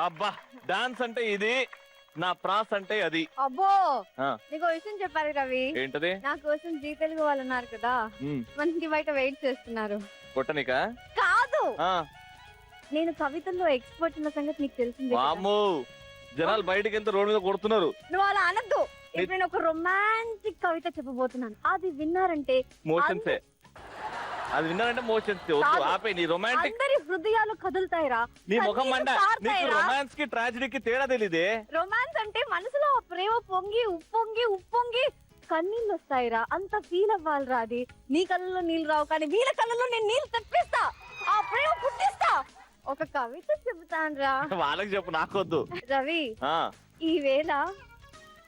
అబ్బా డాన్స్ అంటే ఇది, నా ప్రాస్ అంటే అది. అబ్బో నీకు విషయం చెప్పారు రవి. ఏంటది? నా కోసం జీ తెలుగు వాళ్ళు ఉన్నారు కదా, మనకి బయట వెయిట్ చేస్తున్నారు. కొట్టనికా? కాదు, నేను కవితల్లో ఎక్స్పర్ట్ ఉన్న సంగతి నీకు తెలిసిందే. వామ్మో, జనాలు బయటకి వెళ్తే రోడ్డు మీద కొడుతున్నారు. నువ్వు అలా అనద్దు. ఇప్పుడు నేను ఒక రొమాంటిక్ కవిత చెప్పబోతున్నాను, అది విన్నారంటే మోషన్సే. అది విన్నారంటే మోషన్స్. ఆపే నీ రొమాంటిక్. అందరి హృదయాలు కదులుతాయిరా. నీ ముఖం మండ. నీకు రొమాన్స్ కి ట్రాజడీకి తేడా తెలియదే. రొమాన్స్ అంటే మనసులో ప్రేమ పొంగి ఉప్పొంగి ఉప్పొంగి కన్నీళ్ళు వస్తాయిరా, అంత ఫీల్ అవ్వాలిరా. అది నీ కళ్ళలో నీళ్ళు రావు, కానీ వీళ్ళ కళ్ళలో నేను నీళ్ళు తెప్పిస్తా, ఆ ప్రేమ పుట్టిస్తా. ఒక కవిత చెబుతానురా. వాళ్ళకి చెప్పు, నాకొద్దు. రవి, ఈ వేళ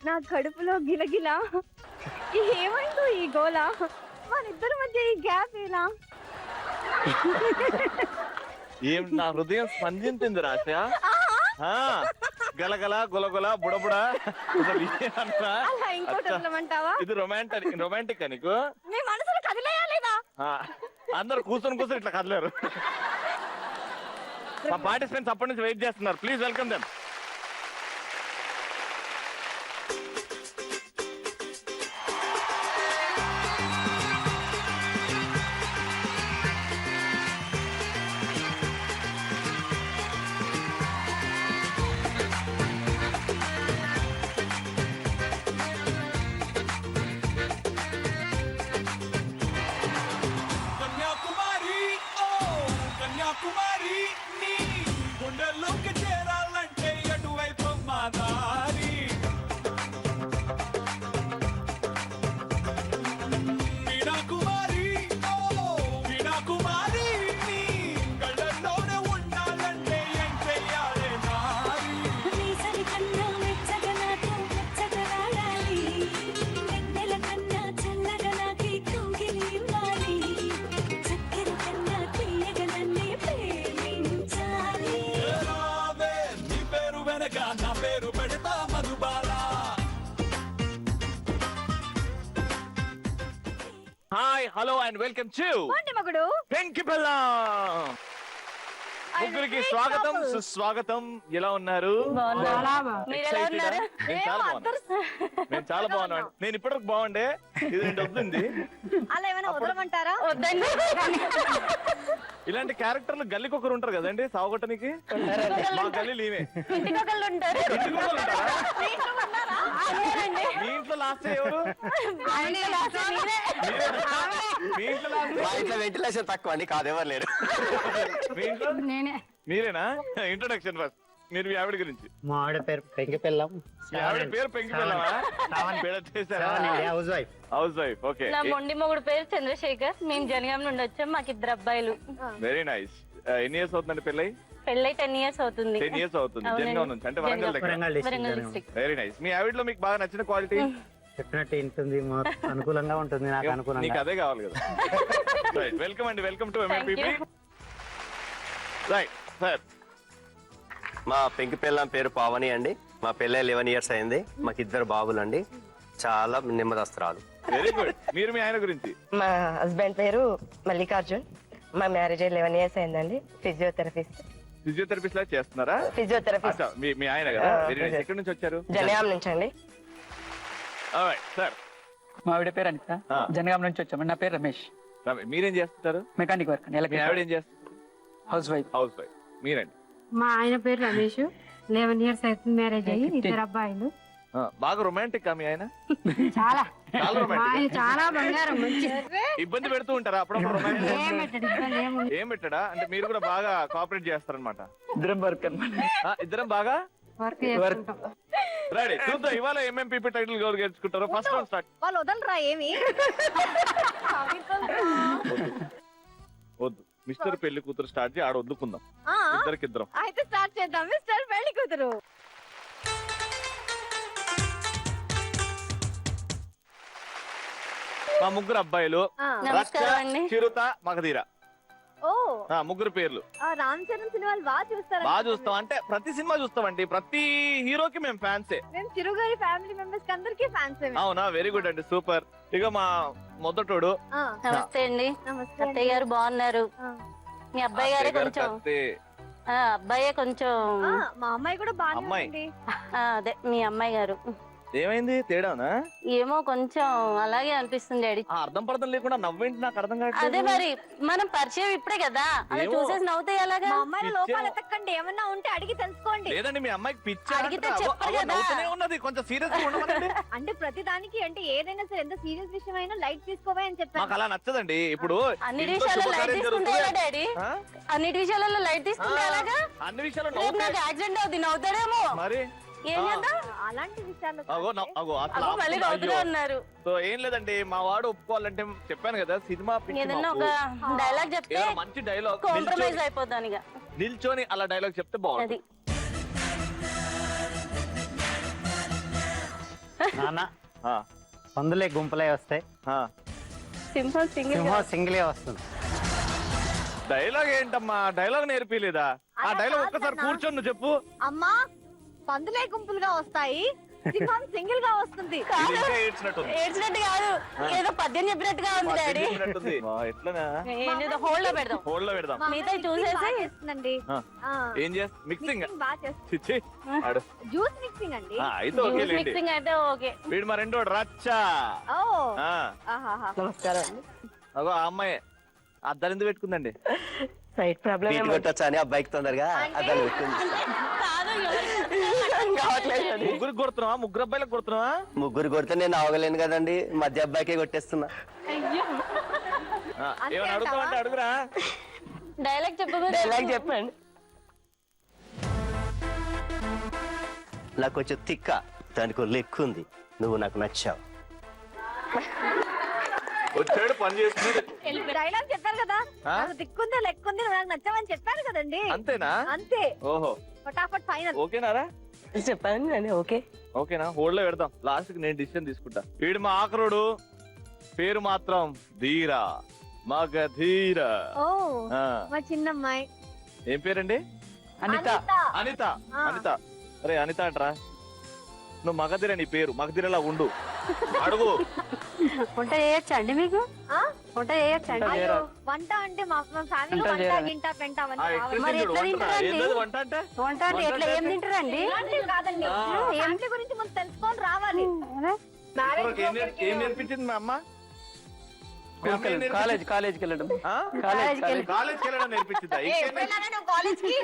నా కడుపులో గిలగిల ఏమైందో ఈ గోల, మన ఇద్దరి మధ్య ఈ గ్యాప్ ఎలా? ఏం నా హృదయం స్పందించింది రాశ. గలగల గొలగొల బుడబుడ. ఇది రొమాంటిక్ నీకు? నీ మనసులో కదిలేయాలేదా? అందరు కూర్చొని ఇట్లా కదలేరు. మా పార్టిసిపెంట్స్ అప్పటి నుంచి వెయిట్ చేస్తున్నారు. Please welcome them. కుమారి నీ గుండెల్లోకి చేరాలంటే ఎటువైపు మా దారి? వీణా కుమారి, ఓ వీణా కుమారి నీ కళ్ళల్లోనే ఉండాలంటే ఏం చెయ్యాలి నారి? నా పేరు పెడతా Madhubala. Hi, hello and welcome to Magudu Penki Pilla. ముగ్గురికి స్వాగతం సుస్వాగతం. ఎలా ఉన్నారు? నేను చాలా బాగున్నాను. నేను ఇప్పటివరకు బాగుండే, ఇది రెండు వద్దుంది. అలా ఏమైనా వదలమంటారా? వద్దండి. ఇలాంటి క్యారెక్టర్లు గల్లీకి ఒకరు ఉంటారు కదండి సావగొట్టనికి. మా గల్లీ లీవే. మీ ఇంట్లో లాస్ట్ ఎవరు? వెంటిలేషన్ తక్కువ అండి, కాదెవరు లేరు. మీ ఇంట్లో మీరేనా? Introduction first. మీరు మీ ఆవిడ గురించి. మా ఆవిడ పేరు పెంకి పిల్లం. మీ ఆవిడ పేరు పెంకి పిల్లమా? Housewife. ఓకే. నా మొండి మొగుడు పేరు చంద్రశేఖర్. మేము జనగాం నుండి వచ్చాం. మాకు ఇద్దరు అబ్బాయిలు. Very nice. ఎన్ని ఇయర్స్ అవుతుందండి పెళ్ళై? పెళ్ళై 10 years అవుతుంది. 10 years అవుతుంది. జనగాం నుంచి అంటే వరంగల్ దగ్గర. Very nice. మీ ఆవిడలో మీకు బాగా నచ్చిన క్వాలిటీ? చెప్పినట్టు ఉంటుంది, అనుకూలంగా ఉంటుంది. నాకు అనుకూలంగా. నీకు అదే కావాలి కదా. రైట్, వెల్కమ్ అండి. Welcome to MMPP. Right sir. మా పెంకి పిల్లం పేరు పావని అండి. మా పెళ్ళై 11 years అయింది. మాకు ఇద్దరు బాబులు అండి. చాలా నెమ్మదస్తురాలు. Very good. మీరు మీ ఆయన గురించి? మా హస్బెండ్ పేరు మల్లికార్జున్. మా మ్యారేజ్ 11 years అయిందండి. ఫిజియోథెరపిస్ట్. ఫిజియోథెరపిస్ట్ లా చేస్తున్నారా? ఫిజియోథెరపిస్ట్. మీ ఆయన కదా. ఎక్కడి నుంచి వచ్చారు? జనగాం నుంచి అండి. సార్. మా ఆవిడ పేరు అనిత. జనగాం నుంచి వచ్చామండి. నా పేరు రమేష్. మీరేం చేస్తుంటారు? Mechanic work. మీ ఆవిడ ఏం చేస్తారు? House wife. House wife. మీరండి? మా ఆయన పేరు రమేష్. 11 years అవుతుంది మ్యారేజ్ అయ్యి, ఇద్దరు అబ్బాయిలు. బాగా రొమాంటిక్ మీ ఆయన? చాలా చాలా రొమాంటిక్. చాలా బంగారం. మంచి ఇబ్బంది పెడుతూ ఉంటారా అప్పుడప్పుడు? ఏం పెట్టడా? అంటే మీరు కూడా బాగా కోఆపరేట్ చేస్తారనమాట. ఇద్దరం వర్క్ అనమాట. ఇద్దరం బాగా వర్క్ చేసుకుంటాం. రెడీ. చూద్దాం ఇవాళ ఎంఎంపీపీ టైటిల్ ఎవరు గెలుచుకుంటారో. First round start. వాళ్ళు వదలరా ఏమి? వద్దు. మిస్టర్ పెళ్లి కూతురు స్టార్ట్ చేయి. ఆడ వద్దుకుందాం ఇద్దరికిద్దరం. అయితే స్టార్ట్ చేద్దాం. మిస్టర్ పెళ్లి కూతురు. మా ముగ్గురు అబ్బాయిలు నమస్కారం అండి. చిరుత మగధీర. ఓ, ముగ్గురు పేర్లు. రామ్ చరణ్ సినిమాలు బాగా చూస్తారా? బాగా చూస్తాం. అంటే ప్రతి సినిమా చూస్తామండి. ప్రతి హీరోకి మేము ఫ్యాన్సే. మేము చిరు గారి ఫ్యామిలీ మెంబర్స్ కి అందరికీ ఫ్యాన్స్. అవునా? వెరీ గుడ్ అండి, సూపర్. ఇక మా మొదటోడు. నమస్తే అండి. అత్తయ్య గారు బాగున్నారు? మీ అబ్బాయి గారే కొంచెం అబ్బాయే కొంచెం మా అమ్మాయి కూడా బాగానే అమ్మాయి. ఉంది. అదే మీ అమ్మాయి గారు ఏమైంది తేడానా? ఏమో కొంచెం అలాగే అనిపిస్తుంది డాడీ. ఆ అర్థం పర్థం లేకుండా నవ్వేంటి నాకు అర్థం అదే కావట్లేదు. మరి మనం పరిచయం ఇప్పుడే కదా, అలా ఏమో. చూసేసి నవ్వుతాయి అలాగా. మా అమ్మాయిల లోపాలు ఎత్తకండి, ఏమన్నా ఉంటే అడిగి తెలుసుకోండి. లేదండి మీ అమ్మాయికి పిచ్చి అడిగితే చెప్పరు కదా. నవ్వుతూనే ఉన్నది, కొంచెం సీరియస్ గా ఉండమనండి. అంటే ప్రతి దానికి అంటే ఏదైనా సరే ఎంత సీరియస్ విషయం అయినా లైట్ తీసుకోవా అని చెప్పాను. మాకు అలా నచ్చదండి. ఇప్పుడు అన్ని ఇంట్లో విషయాల్లో లైట్ శుభకార్యం తీసుకుంటే ఎలా జరుగుతుంది. డాడీ? ఆ? అన్నిటి విషయాలలో లైట్ తీసుకుంటే ఎలాగా? అన్ని విషయాలు రేపు నవ్వుతే నాకు యాక్సిడెంట్ అవుతుంది, నవ్వుతాడేమో. మరి ఏం చేద్దాం? అలాంటి విషయాలు అగో అగో అసలు అగో మళ్ళీ నవ్వుతూనే ఉన్నారు. సో ఏం లేదండి, మా వాడు ఒప్పుకోవాలంటే చెప్పాను కదా సినిమా పిచ్చి ఏదన్నా మాకు. ఒక డైలాగ్ చెప్తే ఏదైనా మంచి డైలాగ్ కాంప్రమైజ్ అయిపోతాను ఇక. నిల్చొని అలా డైలాగ్ చెప్తే బాగుంది. అది నాన్న ఆ, పందులే గుంపులే వస్తాయి, ఆ. సింపుల్ సింగిల్ సింహం సింగిలే వస్తుంది. డైలాగ్ ఏంటమ్మా, డైలాగ్ నేర్పిలేదా? ఆ అలా డైలాగ్ కాదు ఒక్కసారి నాన్న. కూర్చొని నువ్వు చెప్పు. అమ్మా పందులే గుంపులుగా వస్తాయి, సింహం సింగిల్ గా వస్తుంది. ఇది ఇంకా ఏడ్చినట్టుంది. ఏడ్చినట్టు కాదు, ఏదో పద్యం చెప్పినట్టుగా ఉంది డాడీ. చెప్పినట్టుంది. వా, ఎట్లనా ఏం చేద్దాం, హోల్డ్ లో పెడదాం. హోల్డ్ లో పెడదాం. మా మిగతా అమ్మాయి చూసేసి- mixing బాగా చేస్తుందండి. ఆ. ఆ, ఏం చేస్తా మిక్సింగ్ mixing బాగా చేస్తుంది. చిచ్చి ఆడు. జ్యూస్ మిక్సింగ్ అండి. అయితే జ్యూస్ ఓకేలేండి. మిక్సింగ్ అయితే ఓకే. వీడు మా రెండోడు రచ్చా. ఓ ఆ, ఆహాహా. నమస్కారం అండి. అగో ఆ అమ్మాయి అద్దాలు ఎందుకు పెట్టుకుందండి? సైట్ ప్రాబ్లం బీట్ కొట్టొచ్చా అని అబ్బాయికి తొందరగా అద్దాలు పెట్టింది. కాదు ముగ్గురికి కొడుతున్నావా? ముగ్గురు అబ్బాయిలకు కొడుతున్నావా? ముగ్గురు కొడితే నేను అవగలేను కదండి, మధ్య అబ్బాయికే కొట్టేస్తున్నా. ఆ, అంతే ఏమైనా అడుగుతావంటే అంటావా? అడుగురా. డైలాగ్ చెప్పు. డైలాగ్ చెప్పండి. నాకు కొంచెం తిక్క, దానికి ఒక లెక్కు ఉంది. నువ్వు నాకు నచ్చావు. వచ్చాడు పని చేస్తున్నాడు. డైలాగ్ చెప్పారు కదా, ఆ? నాకు దిక్కుంది లెక్కుంది నువ్వు నాకు నచ్చావని చెప్పారు కదండి. అంతేనా? అంతే, ఓహో ఫటాఫట్ ఫైనల్. ఓకేనారా? చెప్పండి అండి. ఓకే. ఓకేనా? హోల్డ్ లో పెడదాం. లాస్ట్ కి నేను డిసిషన్ తీసుకుంటా. వీడు మా ఆఖరుడు, పేరు మాత్రం ధీరా, మగధీర. ఓ ఆ, మా చిన్నమ్మాయి ఏం పేరండి? అనిత. అనిత. ఆ. అనిత. అరే అనిత అంటరా? నువ్వు మగధీర, నీ పేరు మగధీరలా ఉండు. అడుగు. వంట చేయొచ్చండి మీకు? ఆ? వంట చేయొచ్చండి? అయ్యో, వంట అంటే మా ఫ్యామిలీలో వంట వంట చేయరా? గింట పెంట ఆ, అవన్నీ ఎట్లా రావాలి. మరి తింటాడు? ఎట్లా వంట తింటారండి? ఏం లేదు వంట అంటే. వంట అంటే ఎట్లా ఏం తింటారండి? ఇలాంటివి కాదండి, ఫ్యామిలీ గురించి ముందు తెలుసుకొని రావాలి. మ్యారేజ్ ఏం నేర్పించింది మా అమ్మ? మీ అమ్మ ఏం నేర్పించింది? కాలేజ్కి వెళ్ళడం. ఆ? కాలేజ్కి కాలేజ్కి వెళ్ళడం నేర్పించిందా? ఇంకేం నేర్పించింది? కాలేజ్ కి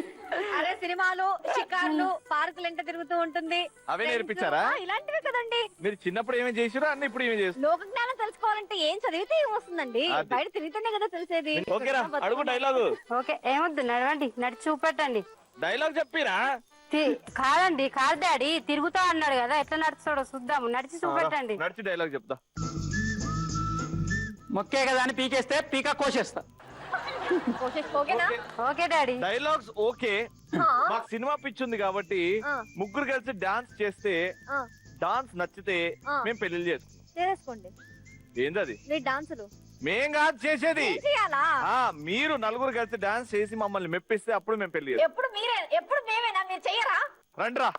అరే సినిమాలు షికార్లు పార్కులు ఎంత తిరుగుతూ ఉంటుంది. అవే నేర్పించారా? ఆ, ఇలాంటివే కదండి. మీరు చిన్నప్పుడు ఏమేం చేసిరో అన్ని ఇప్పుడు ఏమేం చేస్తారు? లోక జ్ఞానం తెలుసుకోవాలంటే ఏం చదివితే ఏం వస్తుందండి, అది. బయట తిరిగితేనే కదా తెలిసేది. ఓకేరా, అడుగు డైలాగు. ఓకే, ఏమొద్దు, నడవండి, నడిచి చూపెట్టండి. డైలాగ్ చెప్పిరా? కాదండి, కాదు డాడీ, తిరుగుతా అన్నాడు కదా, ఎట్లా నడుస్తాడో చూద్దాము, నడిచి చూపెట్టండి. నడిచి డైలాగ్ చెప్తా. మొక్కే కదా అని పీకేస్తే పీకా కోసేస్తా. ఓకేనా? Okay daddy. Dialogues okay. ఆ. మాకు సినిమా పిచ్చి ఉంది కాబట్టి ఆ. ముగ్గురు కలిసి డాన్స్ చేస్తే, ఆ, డాన్స్ నచ్చితే ఆ. మేము పెళ్లి చేసుకుంటాం. చేసేసుకోండి ఏందది? మీ డాన్సులు మేం కాదు చేసేది. ఏం చేయాలా? ఆ, మీరు నలుగురు కలిసి డాన్స్ చేసి మమ్మల్ని మెప్పిస్తే అప్పుడు మేము పెళ్లి చేస్తాం. ఎప్పుడు మీరే, ఎప్పుడు మేమేనా, మీరు చెయ్యరా? రండ్రా.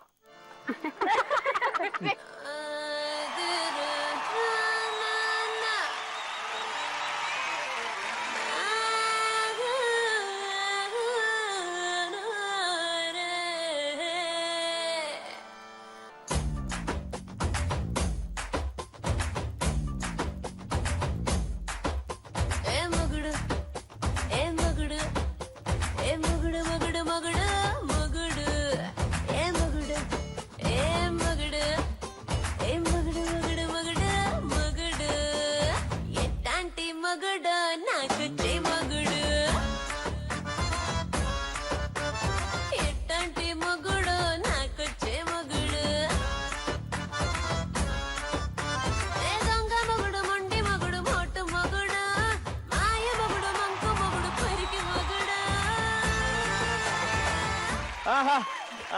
ఆహా,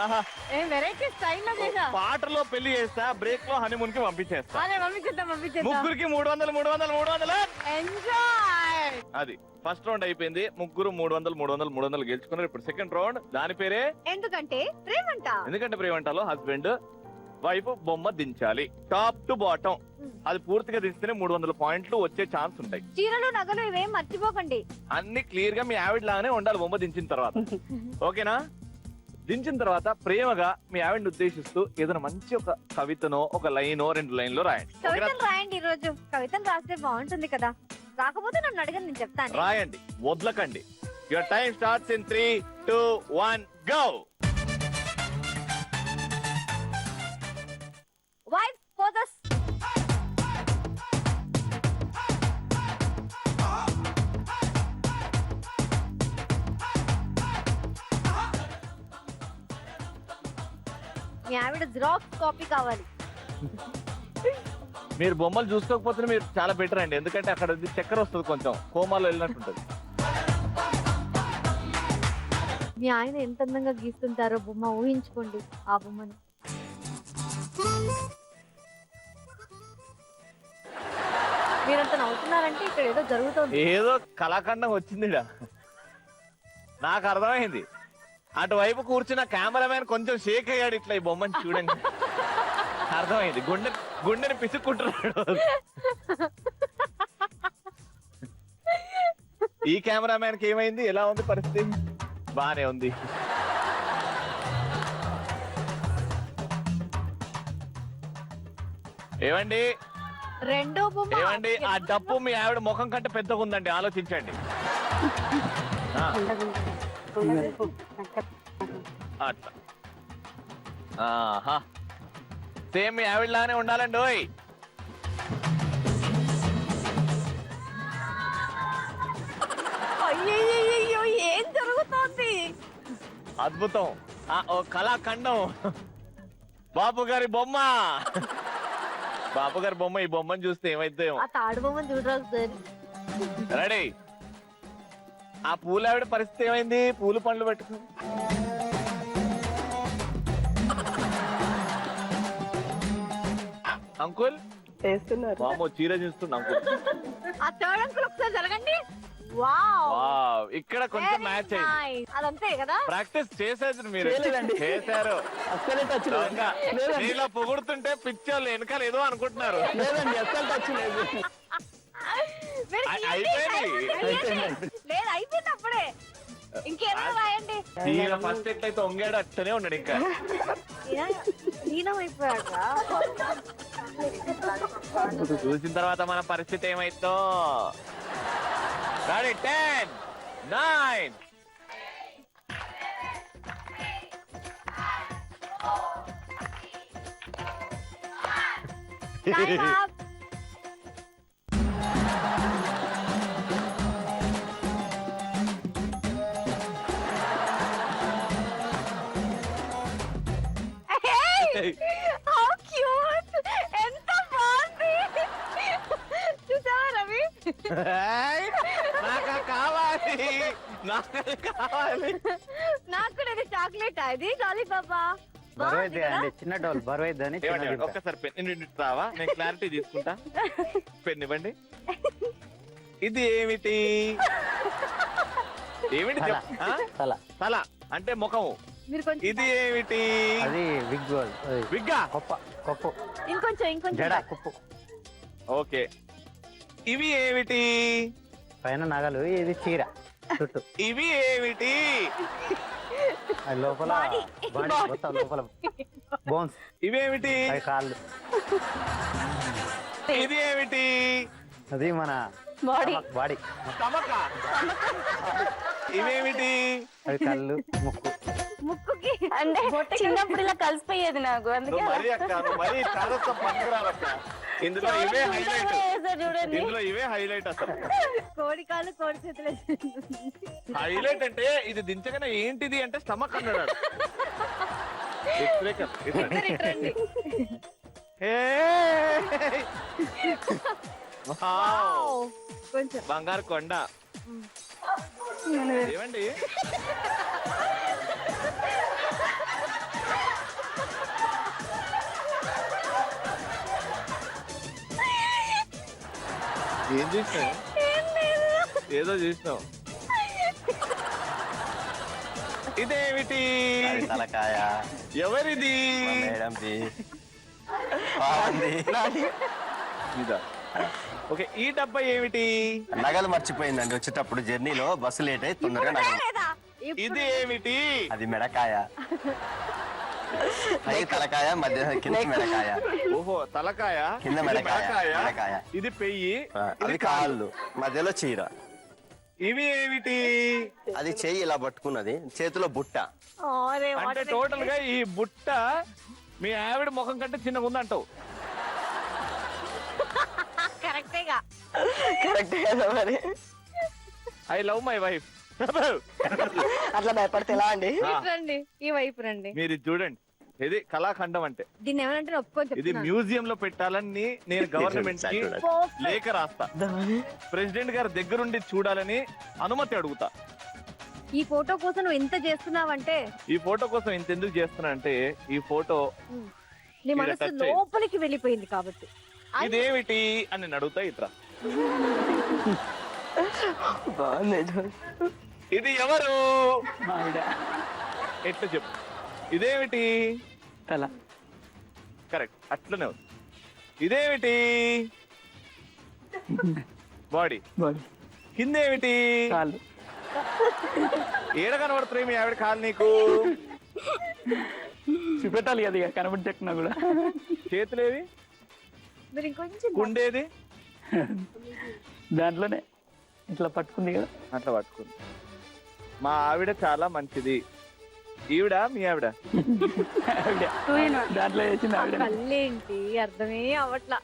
ఆహా. ఏం వెరైటీ స్టైల్లో చేసా. పాటలో పెళ్లి చేస్తా, బ్రేక్ లో హనీమూన్ కి పంపించేస్తా. అదే పంపించేద్దాం. ముగ్గురికి 300 300 ఎంజాయ్. అది ఫస్ట్ రౌండ్ అయిపోయింది. ముగ్గురు 300 గెలుచుకున్నారు. ఇప్పుడు సెకండ్ రౌండ్. దాని పేరే ఎందుకంటే ప్రేమంట. ఎందుకంటే ప్రేమంటాలో హస్బెండ్ వైపు బొమ్మ దించాలి, టాప్ టు బాటం. అది పూర్తిగా దిస్తేనే 300 పాయింట్లు వచ్చే ఛాన్స్ ఉంటాయి. చీరలు నగలు ఇవేం మర్చిపోకండి. అన్ని క్లియర్ గా మీ ఆవిడ లాగానే ఉండాలి బొమ్మ దించిన తర్వాత. ఓకేనా? దించిన తర్వాత ప్రేమగా మీ ఆవిడని ఉద్దేశిస్తూ ఏదైనా మంచి ఒక కవితనో ఒక లైనో 2 లైన్లో రాయండి. ఓకేనా? కవితను రాయండి. ఈ రోజు కవితను రాస్తే బాగుంటుంది కదా. రాకపోతే నన్ను అడగండి, నేను చెప్తాను. రాయండి, వదలకండి. Your time starts in 3, 2, 1 go. Wife poses. మీ ఆవిడ జిరాక్స్ కాపీ కావాలి. మీరు బొమ్మలు చూసుకోకపోతే మీరు చాలా బెటర్ అండి, ఎందుకంటే అక్కడ చక్కెర వస్తుంది, కొంచెం కోమాలో వెళ్ళినట్టుంటది. మీ ఆయన ఎంత అందంగా గీస్తుంటారో బొమ్మ ఊహించుకోండి. ఆ బొమ్మని మీరంత నవ్వుతున్నారంటే ఇక్కడ ఏదో జరుగుతుంది. ఏదో కళాఖండం వచ్చింది ఈడ. నాకు అర్థమైంది. అటువైపు కూర్చున్న కెమెరామెన్ కొంచెం షేక్ అయ్యాడు ఇట్లా ఈ బొమ్మని చూడండి. అర్థమైంది, గుండెని పిసుక్కుంటున్నాడు. ఈ కెమెరామెన్ కి ఏమైంది? ఎలా ఉంది పరిస్థితి? బానే ఉంది. ఏమండి రెండో బొమ్మ ఏమండి, ఆ డప్పు మీ ఆవిడ ముఖం కంటే పెద్దగా ఉందండి, ఆలోచించండి. ఆ, అట్లా. ఆహా, సేమ్ మీ ఆవిడ లాగానే ఉండాలండి. ఓయ్, అయ్యయ్యయ్యో, ఏం జరుగుతోంది? అద్భుతం. ఓ కళాఖండం. బాపు గారి బొమ్మ. బాపు గారి బొమ్మ. ఈ బొమ్మను చూస్తే ఏమైతే ఆ తాడు బొమ్మను చూడరాదు సార్. రెడీ. ఆ పూల ఆవిడ పరిస్థితి ఏమైంది? పూలు పండ్లు పెట్టుకుని అంకుల్ చేస్తున్నారు. బామో చీర చూస్తున్నా అంకుల్. ఆ థర్డ్ అంకుల్ ఒకసారి జరగండి. వావ్, వావ్, ఇక్కడ కొంచెం మ్యాచ్ అయింది. నైస్. అదంతే కదా. ప్రాక్టీస్ చేసేది మీరు చేయలేదండి. చేశారు. అస్సలే టచ్ లేదు. దొంగ. లేదండి. ఇలా పొగుడుతుంటే పిచ్చోళ్ళు వెనకాల ఏదో అనుకుంటున్నారు. లేదండి, అస్సలు టచ్ లేదు. మీరు అయిపోయింది. లేదు, అయిపోయింది అప్పుడే. ఇంకేమైనా రాయండి. ఈయన ఫస్ట్ ఎట్లయితే వంగాడు అట్టనే ఉన్నాడు ఇంకా. లీనమైపోయాక చూసిన తర్వాత మన పరిస్థితి ఏమైందో. Ready, 10, 9. Time up. Hey! How cute! ఎంత బాగుంది! చూసావా రవి? ఏయ్, నాకు కావాలి, నాకు కావాలి. నాకు కూడా ఇది చాక్లెట్ అది లాలీపాపా. బరువైద్ది అండి, చిన్న డోల్ బరువైద్దని ఏమండి, ఒక్కసారి పెన్ రావా? నేను క్లారిటీ తీసుకుంటా. పెన్ ఇవ్వండి. ఇది ఏమిటి? ఏమిటి చెప్పు. ఆ? తల తల అంటే ముఖము. మీరు కొంచెం ఇది ఏమిటి? అది విగ్ విగ్గా. కొప్పు ఇంకొంచెం జడ కుప్పు. ఓకే. ఇవి ఏమిటి? పైన నగలు, ఇది చీర చుట్టూ. ఇవి ఏమిటి? అది లోపల Body. బాడీ మొత్తం లోపల బోన్స్. ఇవేమిటి? అవి కాళ్ళు. ఇది ఏమిటి? అది మన బాడీ. బాడీ. స్టమక్. ఇవేమిటి? అవి కళ్ళు, ముక్కు. ముక్కుకి అంటే చిన్నప్పుడు ఇలా కలిసిపోయేది నాకు, అందుకే నువ్వు మరీ అక్క, నువ్వు మరీ చాలా పనికిరావక్క. ఇందులో ఇవే హైలైట్. వేశారు చూడండి. ఇందులో ఇవే హైలైట్ అసలు. కోడి కాళ్ళు కోడి చేతులు. హైలైట్ అంటే ఇది దించగానే ఏంటిది అంటే స్టమక్ అన్నాడు. రండి. కొంచెం బంగారు కొండ. ఏమండి, ఏం చూసినావు? ఏదో చూసినావు. ఇదేమిటి? తలకాయ ఎవరిది? మేడంది. బాగుంది. ఇదా ఓకే, ఈ డబ్బా ఏమిటి? నగలు మర్చిపోయిందండి వచ్చేటప్పుడు జర్నీలో, బస్సు లేట్ అయి తొందరగా నగలు. లేదా ఇది ఏమిటి? అది మెడకాయ, పై తలకాయ, మధ్య కింద మెడకాయ. ఓహో, తలకాయ, కింద ఇది మెడకాయ, మెడకాయ, మెడకాయ. ఇది పెయ్యి, అది ఇది కాళ్ళు, మధ్యలో చీర. ఇవి ఏమిటి? అది చెయ్యి ఇలా పట్టుకున్నది, చేతిలో బుట్ట. అరే అంటే టోటల్ గా ఈ బుట్ట మీ ఆవిడ ముఖం కంటే చిన్నగా ఉందంటావు. కరెక్టేగా. కరెక్ట్ కదా మరి. I love my wife. అట్లా భయపడితే ఎలా అండి? రండి ఈ వైపు రండి. మీరు ఇది చూడండి, ఇది కళాఖండం అంటే. దీన్ని ఏమంటే ఒప్పుకొని ఇది చెప్తున్నాను. మ్యూజియం లో పెట్టాలని నేను గవర్నమెంట్ కి లేఖ రాస్తా. ప్రెసిడెంట్ గారి దగ్గరుండి చూడాలని అనుమతి అడుగుతా. ఈ ఫోటో కోసం నువ్వు ఎంత చేస్తున్నావంటే ఈ ఫోటో కోసం ఇంత ఎందుకు చేస్తున్నా అంటే, ఈ ఫోటో నీ ఇక్కడ మనసు touch చేయి. లోపలికి వెళ్ళిపోయింది కాబట్టి. ఇదేమిటి అని నేను అడుగుతా. ఇట్రా, బాగుంది. ఇది ఎవరు? ఆవిడ ఎట్లా చెప్పు, ఇదేమిటి? తల. కరెక్ట్, అట్లనే ఉంది. ఇదేమిటి? బాడీ. బాడీ. కిందేమిటి? కాళ్ళు. ఏడ కనబడుతున్నాయి మీ ఆవిడ కాలు నీకు? చూపెట్టాలి కదా ఇక కనబడి కూడా. చేతులేవి? మీరు ఇంకొంచెం గుండేది? దాంట్లోనే ఇట్లా పట్టుకుంది కదా. అట్లా పట్టుకుంది. మా ఆవిడ చాలా మంచిది. ఈవిడ మీ ఆవిడ? ఆవిడ. దాంట్లో వేసింది ఆవిడ. కళ్ళేంటి అర్థమే అవట్లా.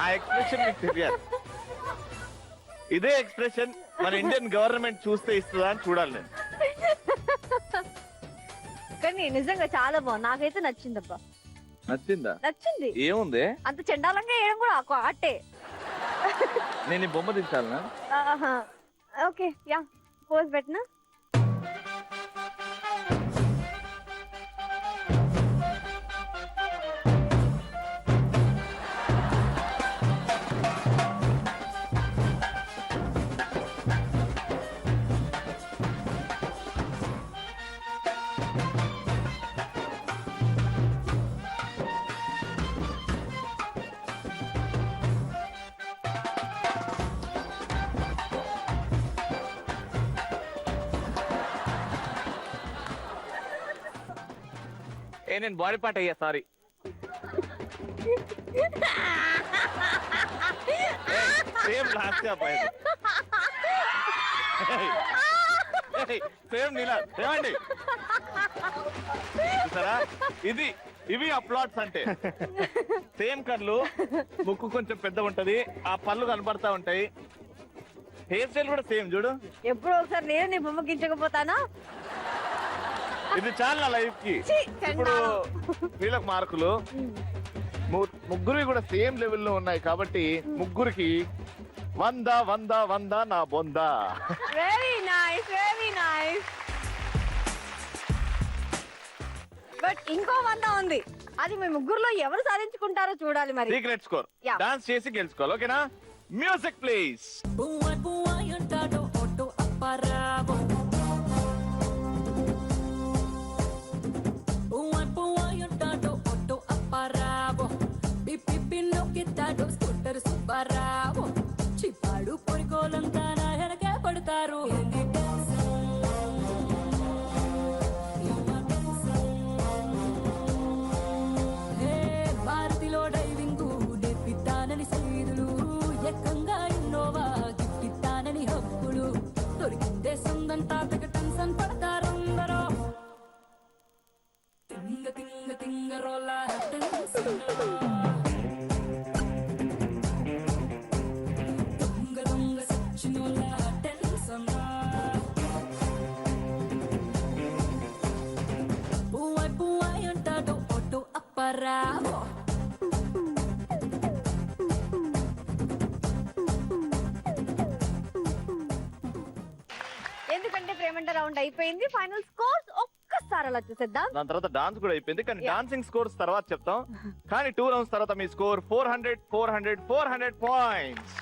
ఆ ఎక్స్ప్రెషన్ మీకు తెలియాలి. ఇదే ఎక్స్ప్రెషన్ మన ఇండియన్ గవర్నమెంట్ చూస్తే ఇస్తుందా అని చూడాలి నేను. కానీ నిజంగా చాలా బాగుంది, నాకైతే నచ్చిందబ్బా. నచ్చిందా? నచ్చింది. ఏముంది? అంత చండాలంగా వేయడం కూడా ఒక ఆర్టే. నేను ఈ బొమ్మ దించాలనా? ఓకే యా, పోజ్ పెట్టినా. నేను బాడీ పార్ట్ అయ్యా, సారీ. సేమ్ లాస్ట్ అబ్బాయి, సేమ్ నీలా. ఏమండి చూసారా, ఇవి అప్లాట్స్ అంటే. సేమ్ కళ్ళు, ముక్కు కొంచెం పెద్ద ఉంటది, ఆ పళ్ళు కనపడతా ఉంటాయి. హెయిర్ స్టైల్ కూడా సేమ్ చూడు. ఎప్పుడో ఒకసారి నేను నీ బొమ్మ గించకపోతానా? ఇది చాలా నా లైఫ్ కి. ఇప్పుడు వీళ్ళకి మార్కులు ముగ్గురు కూడా సేమ్ లెవెల్లో ఉన్నాయి కాబట్టి ముగ్గురికి 100 100 100 నా బొంద. Very nice, very nice. But ఇంకో 100 ఉంది, అది మీ ముగ్గురులో ఎవరు సాధించుకుంటారో చూడాలి మరి. Secret score. Yeah. డాన్స్ చేసి గెలుచుకోవాలి, ఓకేనా? Music please. అంటాడో ఒట్టు అప్పారావో అంటాడో ఒట్టు అప్పారావో బిప్పి నొక్కితాడో స్కూటర్ సుబ్బారావో చిప్పాడు పొడిగోలంతా నా వెనకే పడతారు. భారతిలో డైవింగ్ నేర్పిస్తానని సైదులు, ఎక్కంగా ఇన్నోవా గిఫ్టిస్తానని హక్కులు, దొరికిందే సందంతా తెగ టెన్షన్ పడతారందరూ. తింగ తింగ తింగరోల టెన్షన్, దొంగ దొంగ సచ్చినోల టెన్షన్. పువ్వాయ్ అంటాడో ఒట్టు అప్పారావో. ఎందుకంటే ప్రేమంట రౌండ్ అయిపోయింది, ఫైనల్ స్కోర్స్ ఒక్కసారి అలా చూసేద్దాం. దాని తర్వాత డాన్స్ కూడా అయిపోయింది, కానీ డాన్సింగ్ స్కోర్స్ తర్వాత చెప్తాం. కానీ 2 రౌండ్స్ తర్వాత మీ స్కోర్ 400 400 400 పాయింట్స్.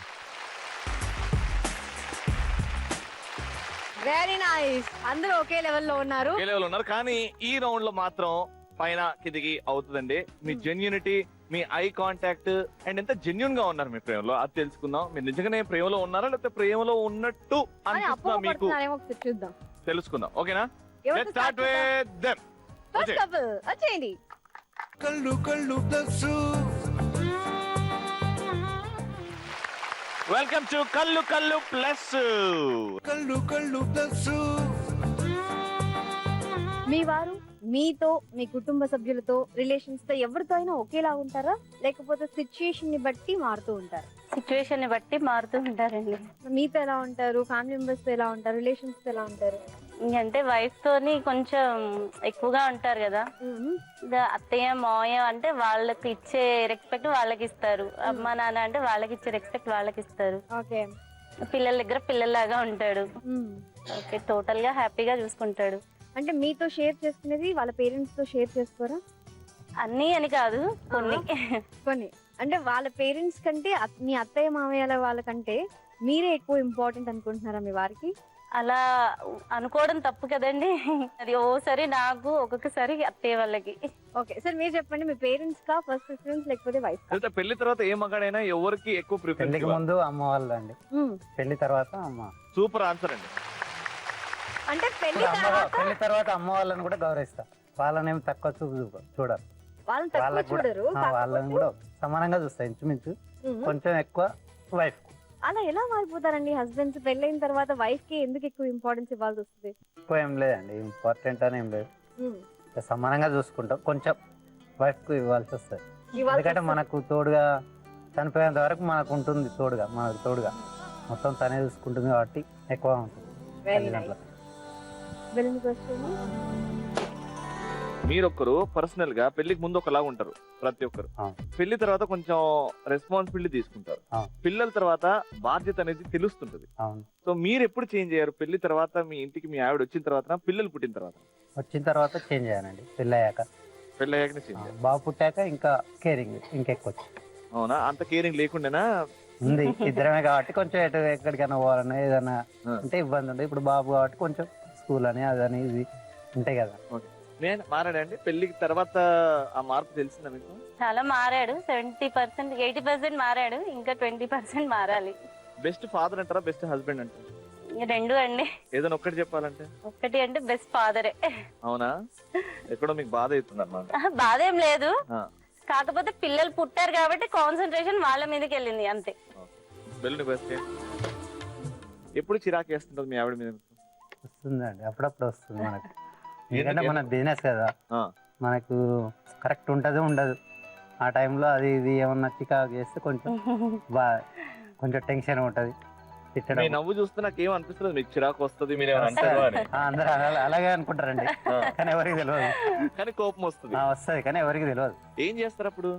వెరీ నైస్, అందరూ ఒకే లెవెల్లో ఉన్నారు. ఒకే లెవెల్ ఉన్నారు, కానీ ఈ రౌండ్ లో మాత్రం పైన కిందికి అవుతుందండి. మీ జెన్యూనిటీ, మీ ఐ కాంటాక్ట్ అండ్ ఎంత జెన్యున్ గా ఉన్నారు మీ ప్రేమలో అది తెలుసుకుందాం. మీరు నిజంగానే ప్రేమలో ఉన్నారా లేకపోతే ప్రేమలో ఉన్నట్టు అని అనిపిస్తుందా మీకు అపోహపడుతున్నారేమో ఒకసారి చూద్దాం. తెలుసుకుందాం. ఓకేనా? ఎవరితో let's start with them. First couple వచ్చేయండి. వెల్కమ్ టు కల్లు కల్లు ప్లస్. మీ వారు మీతో, మీ కుటుంబ సభ్యులతో, రిలేషన్స్ తో ఎవరితో అయినా ఒకేలా ఉంటారా లేకపోతే సిచ్యుయేషన్ ని బట్టి మారుతూ ఉంటారా? సిచ్యువేషన్ ని బట్టి మారుతూ ఉంటారండి. మీతో ఎలా ఉంటారు, ఫ్యామిలీ మెంబర్స్ తో ఎలా ఉంటారు, రిలేషన్స్ తో ఎలా ఉంటారు? అంటే వైఫ్ తోని కొంచెం ఎక్కువగా ఉంటారు కదా. అత్తయ్య మావయ్య అంటే వాళ్ళకి ఇచ్చే రెస్పెక్ట్ వాళ్ళకి ఇస్తారు. అమ్మ నాన్న అంటే వాళ్ళకి ఇచ్చే రెస్పెక్ట్ వాళ్ళకి ఇస్తారు. ఓకే. పిల్లల దగ్గర పిల్లల్లాగా ఉంటాడు. ఓకే, టోటల్ గా హ్యాపీగా చూసుకుంటాడు. అంటే మీతో షేర్ చేసుకునేది వాళ్ళ పేరెంట్స్ తో షేర్ చేసుకోరా? అన్ని అని కాదు, కొన్ని. కొన్ని అంటే వాళ్ళ పేరెంట్స్ కంటే మీ అత్తయ్య మామయ్యల వాళ్ళకంటే మీరే ఎక్కువ ఇంపార్టెంట్ అనుకుంటున్నారా మీ వారికి? అలా అనుకోవడం తప్పు కదండి. అది ఓసారి నాకు, ఒక్కొక్కసారి అత్తయ్య వాళ్ళకి. ఓకే సార్, మీరు చెప్పండి, మీ పేరెంట్స్ కా ఫస్ట్ ప్రిఫరెన్స్ లేకపోతే వైఫ్ కా? అయితే పెళ్లి తర్వాత ఏ మగాడైనా ఎవరికి ఎక్కువ పెళ్లికి ప్రిఫరెన్స్? ముందు అమ్మ వాళ్ళు అండి, పెళ్లి తర్వాత అమ్మ. సూపర్ ఆన్సర్ అండి. అంటే పెళ్లి తర్వాత అమ్మ వాళ్ళని కూడా గౌరవిస్తా. వాళ్ళని ఏం తక్కువ చూపు చూడరు. వాళ్ళని తక్కువ వాళ్ళకి కూడా చూడరు. వాళ్ళని కూడా సమానంగా చూస్తా, ఇంచుమించు. కొంచెం ఎక్కువ వైఫ్. అలా ఎలా మారిపోతారండి హస్బెండ్స్? పెళ్ళైన తర్వాత వైఫ్ కి ఎందుకు ఎక్కువ ఇంపార్టెన్స్ ఇవ్వాల్సి వస్తుంది? ఎక్కువ ఏం లేదండి, ఇంపార్టెంట్ అని ఏం లేదు. సమానంగా చూసుకుంటాం, కొంచెం వైఫ్ కు ఇవ్వాల్సి వస్తుంది. ఎందుకంటే మనకు తోడుగా చనిపోయేంత వరకు మనకు ఉంటుంది, మనకు తోడుగా మొత్తం తనే చూసుకుంటుంది కాబట్టి ఎక్కువ ఉంటుంది. మీరొక్కరు పర్సనల్ గా పెళ్లికి ముందు ఒకలా ఉంటారు ప్రతి ఒక్కరు. పెళ్లి తర్వాత కొంచెం రెస్పాన్సిబిలిటీ తీసుకుంటారు. పిల్లల తర్వాత బాధ్యత అనేది తెలుస్తుంటది. సో మీరు ఎప్పుడు చేంజ్ అయ్యారు? పెళ్లి తర్వాత మీ ఇంటికి మీ ఆవిడ వచ్చిన తర్వాత, పిల్లలు పుట్టిన తర్వాత? వచ్చిన తర్వాత చేంజ్ అయ్యానండి. పెళ్ళయ్యాక చేంజ్. బాబు పుట్టాక ఇంకా కేరింగ్ ఇంకెక్కువ వచ్చింది. అవునా? అంత కేరింగ్ లేకుండానా? ఉంది, ఇద్దరమే కాబట్టి కొంచెం ఎక్కడికైనా పోవాలన్నా ఏదైనా అంటే ఇబ్బంది ఉంది. ఇప్పుడు బాబు కాబట్టి కొంచెం స్కూల్ అని అదని ఇది ఉంటాయి కదా. నేను మారాడండి పెళ్లికి తర్వాత, ఆ మార్పు తెలిసిందా మీకు? చాలా మారాడు. 70%, 80% మారాడు. ఇంకా 20% మారాలి. బెస్ట్ ఫాదర్ అంటారా, బెస్ట్ హస్బెండ్ అంటారా? రెండు అండి. ఏదైనా ఒక్కటి చెప్పాలంటే? ఒక్కటి అంటే బెస్ట్ ఫాదరే. అవునా? ఎక్కడో మీకు బాధ అవుతుంది అన్నమాట? బాధ ఏం లేదు, కాకపోతే పిల్లలు పుట్టారు కాబట్టి కాన్సన్ట్రేషన్ వాళ్ళ మీదకి వెళ్ళింది అంతే. ఎప్పుడు చిరాకు వేస్తుంటది మీ ఆవిడ మీద? వస్తుందండి, అప్పుడప్పుడు వస్తుంది మనకు. ఎందుకంటే మన బిజినెస్ కదా, మనకు కరెక్ట్ ఉంటది ఉండదు. ఆ టైంలో అది ఇది ఏమన్నా చికాకు చేస్తే కొంచెం టెన్షన్ ఉంటది. నవ్వు చూస్తే నాకు ఏం అనిపిస్తుంది, మీకు చిరాకు వస్తుంది అందరూ అలాగే అనుకుంటారండి, కానీ ఎవరికి తెలియదు. కానీ కోపం వస్తుంది. వస్తుంది కానీ ఎవరికి తెలియదు. ఏం చేస్తారు అప్పుడు?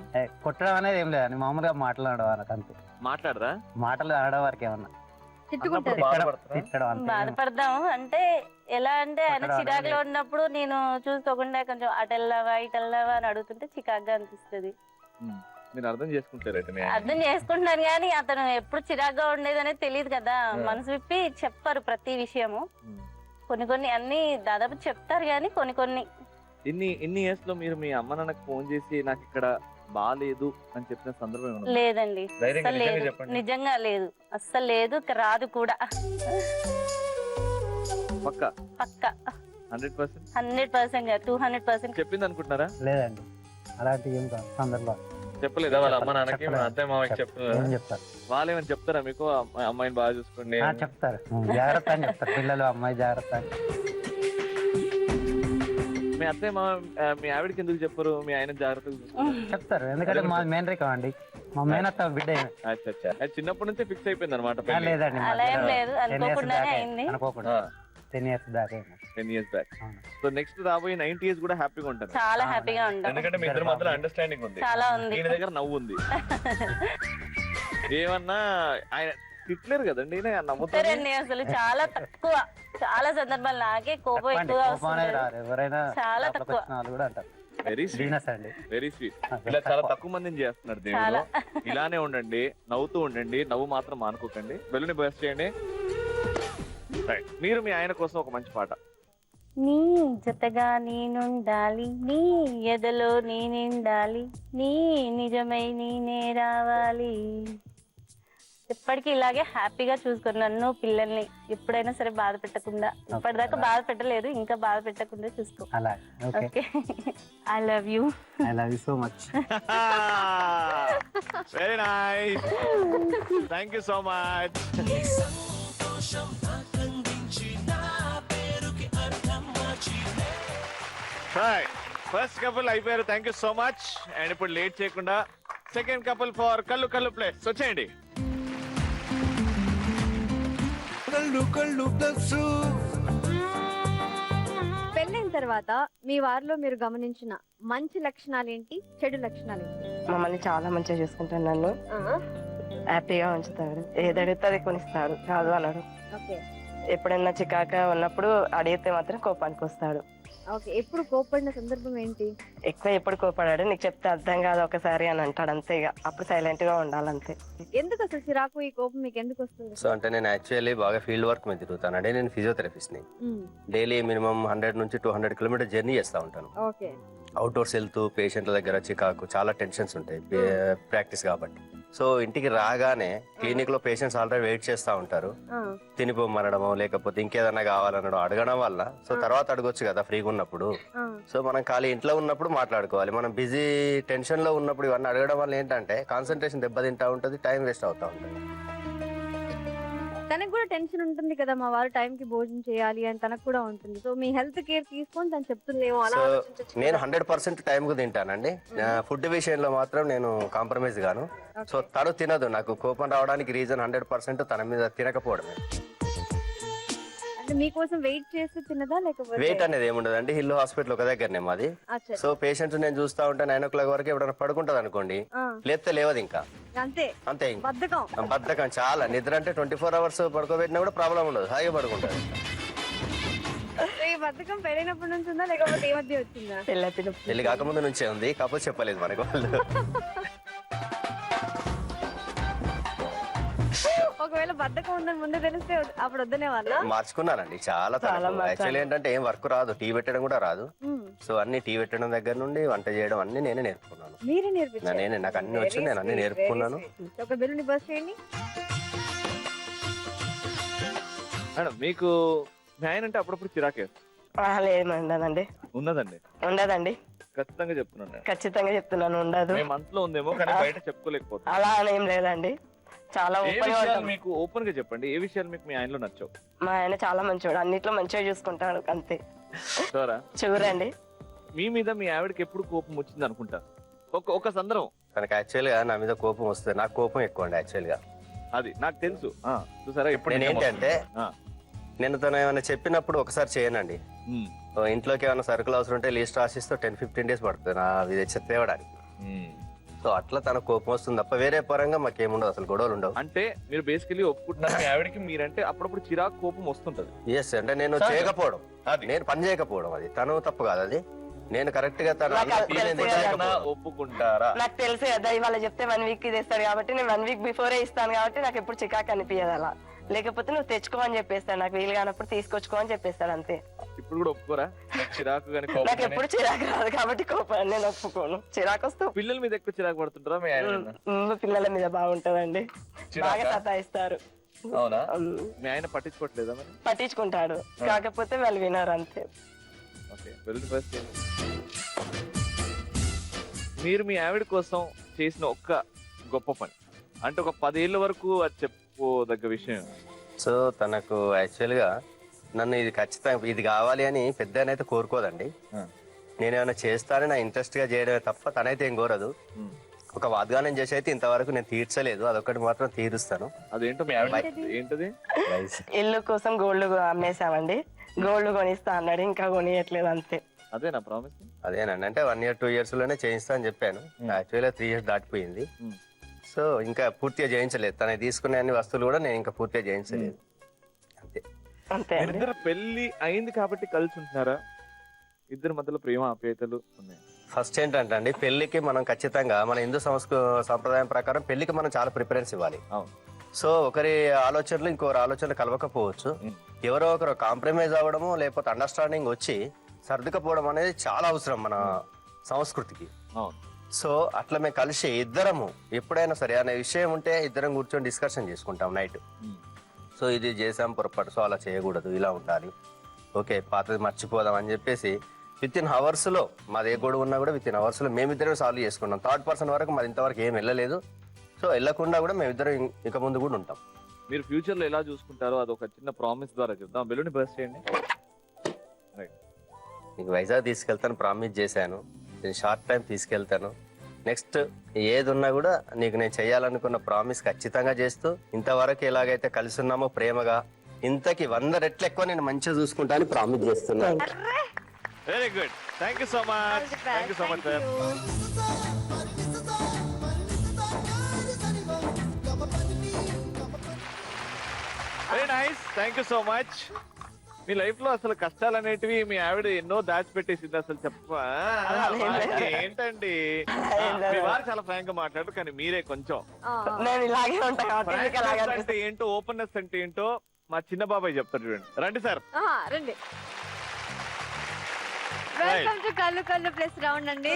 కొట్టడం అనేది ఏం లేదండి, మామూలుగా మాట్లాడడం అనకు అంతే. మాట్లాడరా? మాటలు ఆడడం వరకు ఏమన్నా బాధపడదాము అంటే ఎలా అంటే ఆయన చిరాకులో ఉన్నప్పుడు నేను చూసుకోకుండా కొంచెం అటెల్లావా ఇటెల్లావా అని అడుగుతుంటే చికాకుగా అనిపిస్తుంది. మీరు అర్థం చేసుకుంటారు? అర్థం చేసుకుంటున్నాను కానీ అతను ఎప్పుడు చిరాకుగా ఉండేది అనేది తెలియదు కదా. మనసు విప్పి చెప్పారు ప్రతి విషయము. కొన్ని అన్ని దాదాపు చెప్తారు కానీ కొన్ని. ఇన్ని ఇయర్స్ లో మీరు మీ అమ్మ నాన్నకు ఫోన్ చేసి నాకు ఇక్కడ బాలేదు అని చెప్పిన సందర్భం లేదండి? అస్సలు లేదు, నిజంగా లేదు, అస్సలు లేదు, రాదు కూడా. పక్కా 100% 200% చెప్పింది అనుకుంటున్నారా? లేదండి, అలాంటి ఏం కాదు. సందర్భం చెప్పలేదా వాళ్ళ అమ్మ నాన్నకి? అత్తయ్య మామయ్యకి చెప్తారు. వాళ్ళు ఏమైనా చెప్తారా మీకు, అమ్మాయిని బాగా చూసుకోండి చెప్తారు, జాగ్రత్త అని చెప్తారు. పిల్లలు అమ్మాయి జాగ్రత్త అని. మీ అత్తయ్య మీ ఆవిడకి ఎందుకు చెప్పరు మీ ఆయన జాగ్రత్తగా చెప్తారు? ఎందుకంటే మా మేనరికం అండి, మా మేనత్త బిడ్డ. చిన్నప్పటి నుంచే ఫిక్స్ అయిపోయింది అనమాట? లేదండి, అలా ఏం లేదు, అనుకోకుండానే అయింది. అనుకోకుండా 10 years దాకా. 10 years బ్యాక్. సో నెక్స్ట్ రాబోయే 90 years కూడా హ్యాపీగా ఉంటారు? చాలా హ్యాపీగా ఉంటారు. ఎందుకంటే మీ ఇద్దరి మధ్యలో అండర్స్టాండింగ్ ఉంది, చాలా ఉంది. ఈయన దగ్గర నవ్వు ఉంది. ఏమన్నా ఆయన తిట్టలేరు కదండి? నమ్ముతారండి అసలు చాలా తక్కువ. చాలా సందర్భాలు నాకే కోపం ఎక్కువ ఎవరైనా చాలా తక్కువ. Very sweet. ఇలా చాలా తక్కువ మందిని చేస్తున్నారు దేవుడు. ఇలానే ఉండండి, నవ్వుతూ ఉండండి, నవ్వు మాత్రం మానుకోకండి. బెలూని బస్ చేయండి. మీరు మీ ఆయన కోసం ఒక మంచి పాట. నీ జతగా నేనుండాలి, నీ ఎదలో నేనుండాలి, నీ నిజమై నేనే రావాలి. ఎప్పటికీ ఇలాగే హ్యాపీగా చూసుకోరు నన్ను పిల్లల్ని, ఎప్పుడైనా సరే బాధ పెట్టకుండా. ఇప్పటిదాకా బాధ పెట్టలేదు, ఇంకా బాధ పెట్టకుండా చూసుకో. అలా okay. Okay, I love you. I love you so much. Very nice, thank you so much. First couple అయిపోయారు, thank you so much. And ఇప్పుడు లేట్ చేయకుండా సెకండ్ కపుల్ ఫర్ కళ్ళు కళ్ళు ప్లేస్ వచ్చేయండి. పెళ్ళైన తర్వాత మీ వారిలో మీరు గమనించిన మంచి లక్షణాలు ఏంటి, చెడు లక్షణాలు ఏంటి? మమ్మల్ని చాలా మంచిగా చూసుకుంటాడు, నన్ను హ్యాపీగా ఉంచుతాడు, ఏది అడిగితే అది కొనిస్తాడు, కాదు అన్నాడు. ఓకే ఎప్పుడైనా చికాక ఉన్నప్పుడు అడిగితే మాత్రం కోపానికి వస్తాడు. ఓకే, ఎప్పుడు కోపడిన సందర్భం ఏంటి? ఎక్కువ ఎప్పుడు కోపడాడు, నీకు చెప్తే అర్థం కాదు ఒకసారి అని అంటాడు, అంతే. ఇక అప్పుడు సైలెంట్ గా ఉండాలంతే. ఎందుకు అసలు చిరాకు, ఈ కోపం మీకు ఎందుకు వస్తుంది? సో అంటే నేను యాక్చువల్లీ బాగా ఫీల్డ్ వర్క్ మీద తిరుగుతానండి. నేను ఫిజియోథెరపిస్ట్ని. డైలీ మినిమం 100 నుంచి 200 కిలోమీటర్ జర్నీ చేస్తూ ఉంటాను. ఓకే, అవుట్డోర్స్ వెళ్తూ పేషెంట్ల దగ్గర చికాకు చాలా టెన్షన్స్ ఉంటాయి ప్రాక్టీస్ కాబట్టి. సో ఇంటికి రాగానే క్లినిక్ లో పేషెంట్స్ ఆల్రెడీ వెయిట్ చేస్తూ ఉంటారు, తినిపోమనడమో లేకపోతే ఇంకేదన్నా కావాలనడం అడగడం వల్ల. సో తర్వాత అడగొచ్చు కదా ఫ్రీగా ఉన్నప్పుడు. సో మనం ఖాళీ ఇంట్లో ఉన్నప్పుడు మాట్లాడుకోవాలి. మనం బిజీ టెన్షన్ లో ఉన్నప్పుడు ఇవన్నీ అడగడం వల్ల ఏంటంటే కాన్సన్ట్రేషన్ దెబ్బతింటా ఉంటుంది, టైం వేస్ట్ అవుతా ఉంటుంది. తనకు కూడా టెన్షన్ ఉంటుంది కదా, మా వారు టైం కి భోజనం చేయాలి అని తనకు కూడా ఉంటుంది. సో మీ హెల్త్ కేర్ తీసుకొని తను చెప్తుందేమో అలా సో ఆలోచించొచ్చు కదా. నేను 100% టైంకు తింటానండి. ఫుడ్ విషయంలో మాత్రం నేను కాంప్రమైజ్ గాను. సో తను తినదు. నాకు కోపం రావడానికి రీజన్ 100% తన మీద తినకపోవడమే. అంటే మీకోసం వెయిట్ చేస్తూ తిన్నదా లేకపోతే? వెయిట్ అనేది ఏముండదండి, హిల్ హాస్పిటల్ ఒక దగ్గరనే మాది. అచ్చా. సో పేషెంట్స్ నేను చూస్తా ఉంటే 9 o'clock వరకు ఎప్పుడైనా పడుకుంటది అనుకోండి, లేకపోతే లేవదు ఇంకా అంతే అంతే. ఇంకా బద్ధకం. బద్ధకం చాలా. నిద్ర అంటే 24 hours పడుకోబెట్టినా కూడా ప్రాబ్లం ఉండదు, హాయిగా పడుకుంటారు. ఈ బద్ధకం పెరిగినప్పటి నుంచి ఉందా లేకపోతే ఏ మధ్య వచ్చిందా? పెళ్లి కాకముందు నుంచే ఉంది, కాకపోతే చెప్పలేదు మనకు వాళ్ళు. ఒకవేళ బద్ధకం ఉందని ముందే తెలిస్తే అప్పుడు వద్దనే వాళ్ళ? మార్చుకున్నానండి చాలా. యాక్చువల్లీ ఏంటంటే ఏం వర్క్ రాదు, టీ పెట్టడం కూడా రాదు. సో అన్ని టీ పెట్టడం దగ్గర నుండి వంట చేయడం అన్ని నేనే నేర్చుకున్నాను. మీరే నేర్పించారు? నేనే, నాకు అన్ని వచ్చి నేను అన్ని నేర్పుకున్నాను. ఒక బెలూని బస్ చేయండి. మేడం మీకు మీ ఆయన అంటే అప్పుడప్పుడు చిరాకే లేదండి, ఉన్నదండి? ఉండదండి, ఖచ్చితంగా చెప్తున్నాను నేను. ఖచ్చితంగా చెప్తున్నాను, ఉండదు. మీ మనసులో ఉందేమో కానీ బయట చెప్పుకోలేకపోతే. అలా అని ఏం లేదండి, చాలా ఏ ఓపెన్ గా విషయాలు ఉంటాం. మీకు ఓపెన్ గా చెప్పండి, ఏ విషయాలు మీకు మీ ఆయనలో నచ్చవు? మా ఆయన చాలా మంచివాడు, అన్నిట్లో మంచిగా చూసుకుంటాడు, అంతే. చూరా, చూడండి, మీ మీద మీ ఆవిడకి ఎప్పుడు కోపం వచ్చింది అనుకుంటారు? ఒక సందర్భం. తనకు యాక్చువల్ గా నా మీద కోపం వస్తుంది, నాకు కోపం ఎక్కువ అండి యాక్చువల్ గా. అది నాకు తెలుసు. చూసారా ఇప్పుడు నేను ఏంటంటే నేను తను ఏమైనా చెప్పినప్పుడు ఒకసారి చేయనండి. ఇంట్లోకి ఏమైనా సరుకులు అవసరం ఉంటే లిస్ట్ రాసిస్తే 10-15 days పడుతుంది నా ఇది తేవడానికి. సో అట్లా తన కోపం వస్తుంది తప్ప వేరే పరంగా మాకేముండదు, అసలు గొడవలు ఉండవు. అంటే మీరు బేసికలీ ఒప్పుకుంటున్నారు మీ ఆవిడకి మీరంటే అప్పుడప్పుడు చిరాకు కోపం వస్తుంటది. ఎస్, అంటే నేను చేయకపోవడం, నేను పని చేయకపోవడం, అది తను తప్పు కాదు. అది నేను కరెక్ట్ గా ఒప్పుకుంటారా? నాకు తెలుసు కదా, ఇవాళ చెప్తే 1 week తెస్తాడు కాబట్టి నేను 1 week బిఫోరే ఇస్తాను కాబట్టి నాకు ఎప్పుడు చికాకు అనిపించదు. అలా లేకపోతే నువ్వు తెచ్చుకో అని చెప్పేస్తాడు, నాకు వీలు కానప్పుడు తీసుకొచ్చుకో అని చెప్పేస్తాడు, అంతే. ఇప్పుడు కూడా ఒప్పుకోరా చిరాకు? నాకు ఎప్పుడు చిరాకు రాదు కాబట్టి కోపం నేను ఒప్పుకోను. చిరాకు వస్తూ పిల్లల మీద ఎక్కువ చిరాకు పడుతుంటారా మీ ఆయన? పిల్లల మీద బాగుంటదండి, బాగా సతాయిస్తారు. అవునా? మీ ఆయన పట్టించుకోవట్లేదా మరి? పట్టించుకుంటాడు, కాకపోతే వాళ్ళు వినరు, అంతే. ఓకే, వెరీ ఫస్ట్ మీరు మీ ఆవిడ కోసం చేసిన ఒక్క గొప్ప పని అంటే ఒక 10 ఏళ్ళ వరకు అది చెప్పుకోదగ్గ విషయం. సో తనకు యాక్చువల్ గా నన్ను ఇది ఖచ్చితంగా ఇది కావాలి అని పెద్దనైతే కోరుకోదండి. నేనేమైనా చేస్తానని నా ఇంట్రెస్ట్ గా చేయడమే తప్ప తనైతే ఏం కోరదు. ఒక వాగ్దానం చేసి అయితే ఇంతవరకు నేను తీర్చలేదు, అదొకటి మాత్రం తీరుస్తాను. అదేంటో మీ ఆవిడ ఏంటది? ఇల్లు కోసం గోల్డ్ అమ్మేశామండి, గోల్డ్ కొనిస్తా అన్నాడు, ఇంకా కొనియట్లేదు, అంతే. అదేనా ప్రామిస్? అదేనండి, అంటే 1 year 2 years లోనే చేయిస్తా అని చెప్పాను. యాక్చువల్గా 3 years దాటిపోయింది. సో ఇంకా పూర్తిగా చేయించలేదు, తన తీసుకునే అన్ని వస్తువులు కూడా నేను ఇంకా పూర్తిగా చేయించలేదు, అంతే. అంతే. ఇద్దరు పెళ్లి అయింది కాబట్టి కలిసి ఉంటున్నారా? ఇద్దరి మధ్యలో ప్రేమ ఆప్యాయతలు ఉన్నాయి? ఫస్ట్ ఏంటంటే అండి, పెళ్లికి మనం ఖచ్చితంగా మన హిందూ సంప్రదాయం ప్రకారం పెళ్లికి మనం చాలా ప్రిఫరెన్స్ ఇవ్వాలి. అవును. సో ఒకరి ఆలోచనలు ఇంకొకరి ఆలోచనలు కలవకపోవచ్చు. ఎవరో ఒకరు కాంప్రమైజ్ అవ్వడము లేకపోతే అండర్స్టాండింగ్ వచ్చి సర్దుకపోవడం అనేది చాలా అవసరం మన సంస్కృతికి. సో అట్లా మేము కలిసి ఇద్దరము ఎప్పుడైనా సరే అనే విషయం ఉంటే ఇద్దరం కూర్చొని డిస్కషన్ చేసుకుంటాం నైట్. సో ఇది చేసాం పొరపాటు, సో అలా చేయకూడదు, ఇలా ఉండాలి, ఓకే పాతది మర్చిపోదాం అని చెప్పేసి విత్ ఇన్ అవర్స్ లో మాది ఏ గొడవ ఉన్నా కూడా విత్ ఇన్ అవర్స్ లో మేమిద్దరం సాల్వ్ చేసుకుంటాం. థర్డ్ పర్సన్ వరకు మాది ఇంతవరకు ఏం వెళ్ళలేదు. సో వెళ్ళకుండా కూడా మేమిద్దరం ఇక ముందు కూడా ఉంటాం. మీరు ఫ్యూచర్ లో ఎలా చూసుకుంటారో అది ఒక చిన్న ప్రామిస్ ద్వారా చెప్తాం. బెలూన్ బర్స్ట్ చేయండి. నీకు వైజాగ్ తీసుకెళ్తాను ప్రామిస్ చేశాను, నేను షార్ట్ టైం తీసుకెళ్తాను. నెక్స్ట్ ఏది ఉన్నా కూడా నీకు నేను చేయాలనుకున్న ప్రామిస్ ఖచ్చితంగా చేస్తూ ఇంతవరకు ఎలాగైతే కలిసి ఉన్నామో ప్రేమగా ఇంతకి 100 రెట్లు ఎక్కువ నేను మంచిగా చూసుకుంటా అని ప్రామిస్ చేస్తున్నాను. Very good, thank you so much. Thank you so much sir. Very nice, thank you so much. Me life లో అసలు కష్టాలు అనేటివి మీ ఆవిడ ఎన్నో దాచిపెట్టేసింది. అసలు ఏంటండి, మీ వారు చాలా ఫ్రాంక్ గా మాట్లాడు, కానీ మీరే కొంచెం నేను ఇలాగే ఉంటా కాబట్టి మీకు అలాగే అంటే అనిపిస్తుంది. ఏంటో, ఓపెన్నెస్ అంటే ఏంటో మా చిన్న బాబాయ్ చెప్తారు చూడండి. రండి సార్. రండి. వెల్కమ్ టు కళ్ళు కళ్ళు ప్లస్ రౌండ్ అండి.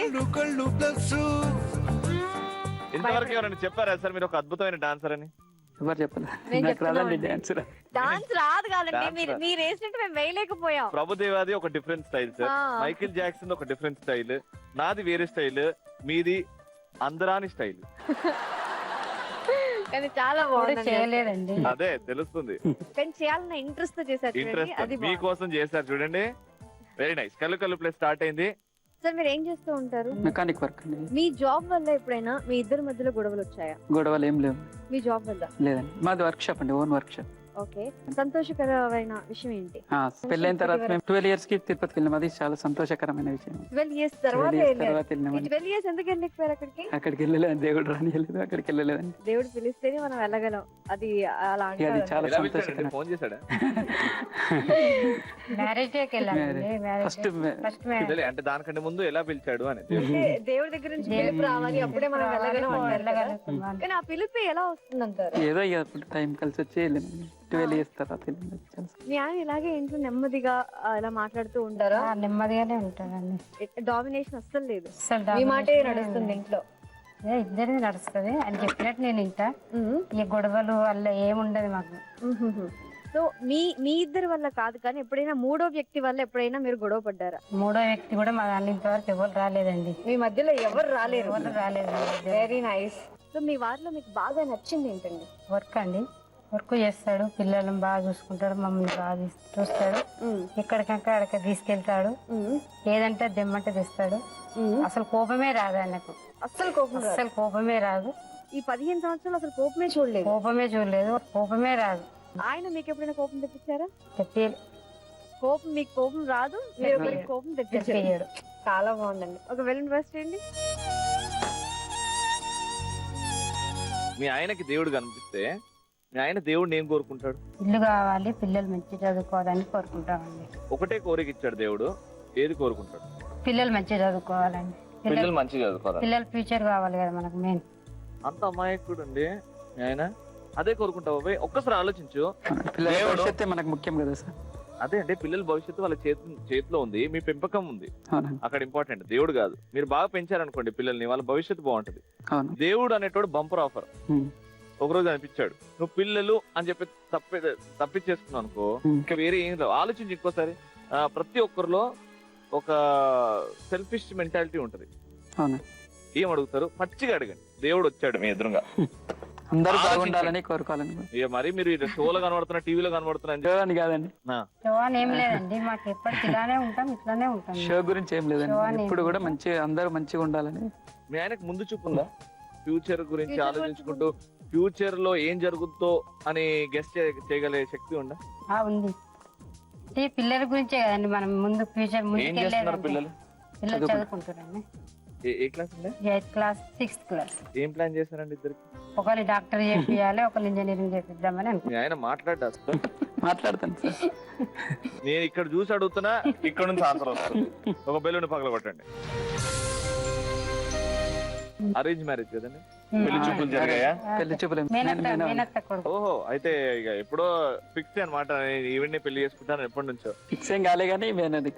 ఇంతవరకు ఎవరైనా చెప్పారా సార్ మీరు ఒక అద్భుతమైన డాన్సర్ అని? ఎవరు చెప్పలే, నేను నాకు రాదండి చెప్తున్నాను. డాన్స్. డాన్స్ రాదు కాదండి, మీరు వేసినట్టు మేము వేయలేకపోయాం. ప్రభుదేవాది ఒక different style sir, Michael Jackson ఒక డిఫరెంట్ స్టైల్, నాది వేరే స్టైల్, మీది అందరాని స్టైల్. కానీ చాలా బాగుంది. చేయలేదండి. అదే తెలుస్తుంది, కానీ చేయాలన్న ఇంట్రెస్ట్ తో చేశారు చూడండి, ఇంట్రెస్ట్ అది మీకోసం చేశారు చూడండి. Very nice. కళ్ళు కళ్ళు ప్లస్ స్టార్ట్ అయింది. సార్ మీరు ఏం చేస్తూ ఉంటారు? మెకానిక్ వర్క్ అండి. మీ జాబ్ వల్ల ఎప్పుడైనా మీ ఇద్దరి మధ్యలో గొడవలు వచ్చాయా? గొడవలు ఏం లేవు. మీ జాబ్ వల్ల లేదండి, మాది వర్క్ షాప్ అండి, ఓన్ వర్క్ షాప్. ఓకే, సంతోషకరమైన విషయం ఏంటి? పెళ్ళైన తర్వాత మేము 12 years కి తిరుపతికి వెళ్ళాం, అది చాలా సంతోషకరమైన విషయం. 12 years తర్వాత 12 years తర్వాత వెళ్ళినామండి. 12 years ఎందుకు వెళ్ళిపోయారు అక్కడికి? అక్కడికి వెళ్ళలేదు, దేవుడు రానియలేదు, అక్కడికి వెళ్ళలేదండి. దేవుడు పిలిస్తేనే మనం వెళ్ళగలం, అది అలా అది అంటారు. చాలా ఎలా సంతోషకరం. పిలిచాడండి? ఫోన్ చేశాడా? మ్యారేజ్ డేకి వెళ్ళామండి. ఫస్ట్ ఇదేలే, అంటే దానికంటే ముందు ఎలా పిలిచాడు అని. అంటే దేవుడి దగ్గర నుంచి పిలుపు రావాలి, అప్పుడే మనం వెళ్ళగలం అంటారు కదా. కానీ ఆ పిలుపు ఎలా వస్తుందంటారు? ఏదో ఇక అప్పుడు టైం కలిసి వచ్చి వెళ్ళామండి. 12 years తర్వాత వెళ్ళింది. మీ ఆయన ఇలాగే ఇంట్లో నెమ్మదిగా ఇలా మాట్లాడుతూ ఉంటారా? నెమ్మదిగానే ఉంటానండి, డామినేషన్ అస్సలు లేదు, అసలు మీ మాటే నడుస్తుంది ఇంట్లో. ఇద్దరిది నడుస్తుంది అని చెప్పినట్టు నేను ఇంటా. ఈ గొడవలు వల్ల ఏముండదు మాకు. సో మీ ఇద్దరి వల్ల కాదు, కానీ ఎప్పుడైనా మూడో వ్యక్తి వల్ల ఎప్పుడైనా మీరు గొడవ పడ్డారా? మూడో వ్యక్తి కూడా మా దాని ఇంతవరకు ఎవరు రాలేదండి. మీ మధ్యలో ఎవరు రాలేరు? ఎవరు రాలేదు. Very nice. సో మీ వారిలో మీకు బాగా నచ్చింది ఏంటండి? వర్క్ అండి, వర్క్ చేస్తాడు, పిల్లలను బాగా చూసుకుంటాడు, మమ్మల్ని బాగా చూస్తాడు, ఎక్కడికక్కడ అక్కడికి తీసుకెళ్తాడు, ఏదంటే దెమ్మంటే తెస్తాడు. అసలు కోపమే రాదు ఆయనకు, అస్సలు కోపం రాదు. అసలు కోపమే రాదు. ఈ 15 సంవత్సరాలు అసలు కోపమే చూడలేదు. కోపమే చూడలేదు, కోపమే రాదు. ఆయన మీకు ఎప్పుడైనా కోపం తెప్పించారా? తెప్పియడు. కోపం మీకు కోపం రాదు, మీరు ఒకరికి కోపం తెప్పించారు. తెప్పియడు. చాలా బాగుందండి. ఒక వెళ్ళిన ఫస్ట్ ఏంటి? మీ ఆయనకి దేవుడు కనిపిస్తే మీ ఆయన దేవుడిని ఏం కోరుకుంటాడు? ఇల్లు కావాలి, పిల్లలు మంచి చదువుకోవాలని కోరుకుంటామండి. ఒకటే కోరిక ఇచ్చాడు దేవుడు, ఏది కోరుకుంటాడు? పిల్లలు మంచి చదువుకోవాలండి, పిల్లలు మంచిగా చదువుకోవాలి, పిల్లల ఫ్యూచర్ కావాలి కదా మనకు మెయిన్. అంత అమాయకుడు అండి మీ ఆయన. అదే కోరుకుంటావు బాబాయ్? ఒక్కసారి ఆలోచించు. పిల్లల దేవుడు- భవిష్యత్తే మనకు ముఖ్యం కదా సార్. అదే అంటే పిల్లల భవిష్యత్తు వాళ్ళ చేతిలో ఉంది, మీ పెంపకం ఉంది అవునండి, అక్కడ ఇంపార్టెంట్, దేవుడు కాదు. మీరు బాగా పెంచారనుకోండి పిల్లల్ని, వాళ్ళ భవిష్యత్తు బాగుంటది. అవును. దేవుడు అనేటోడు బంపర్ ఆఫర్. ఒకరోజు అనిపించాడు, నువ్వు పిల్లలు అని చెప్పి తప్పించేసుకున్నావు అనుకో, ఇంకా వేరే ఏం లేవు. ఆలోచించి ఇంకోసారి. ప్రతి ఒక్కరిలో ఒక సెల్ఫిష్ మెంటాలిటీ ఉంటది. అవును. ఏం అడుగుతారు? పచ్చిగా అడగండి. దేవుడు వచ్చాడు మీ ఎదురుగా, అందరూ ఆలోచించండి. బాగుండాలని కోరుకోవాలని. ఇక మరి మీరు షోలో కనబడుతున్నా, టీవీలో కనబడుతున్నా అని షో అని కాదండి, జవాన్ ఏం లేదండి, మాకు ఎప్పటికి ఇలానే ఉంటాం, ఇట్లానే ఉంటాం. షో గురించి ఏం లేదండి, షో అని ఇప్పుడు కూడా మంచి అందరూ మంచిగా ఉండాలని. మీ ఆయనకు ముందు చూపు ఉందా? ఫ్యూచర్ గురించి ఆలోచించుకుంటూ ఫ్యూచర్ లో ఏం జరుగుతుందో అని గెస్ట్ చేయగలిగే శక్తి ఉందా? ఉంది. ఈ పిల్లల గురించే కదండి మనం ముందు ఫ్యూచర్ ఏం చేస్తున్నారు పిల్లలు? పిల్లలు చదువుకుంటారండి. ఏ క్లాస్ ఉందా? 8th class, 6th class. ఏం ప్లాన్ చేశారండి ఇద్దరికి? ఒకరిని డాక్టర్ చేపియాలి, ఒకరిని ఇంజనీరింగ్ చేపిద్దామని మీ అనుకుంటున్నాను. ఆయన మాట్లాడ్డా అసలు? మాట్లాడతాను సార్. నేను ఇక్కడ చూసి అడుగుతున్నా, ఇక్కడ నుంచి ఆన్సర్ వస్తుంది. ఒక బెలూన్ పగలగొట్టండి. అరేంజ్ మ్యారేజ్ కదండి? పెళ్లి చూపులు జరిగాయా? పెళ్లి చూపులు మేనత్త కొడుకు. ఓహో, అయితే ఇక ఎప్పుడో ఫిక్స్ అనమాట. ఈవెంట్ పెళ్లి చేసుకుంటాను ఎప్పటి నుంచో. ఫిక్స్ ఏం కాలే కానీ మేనది.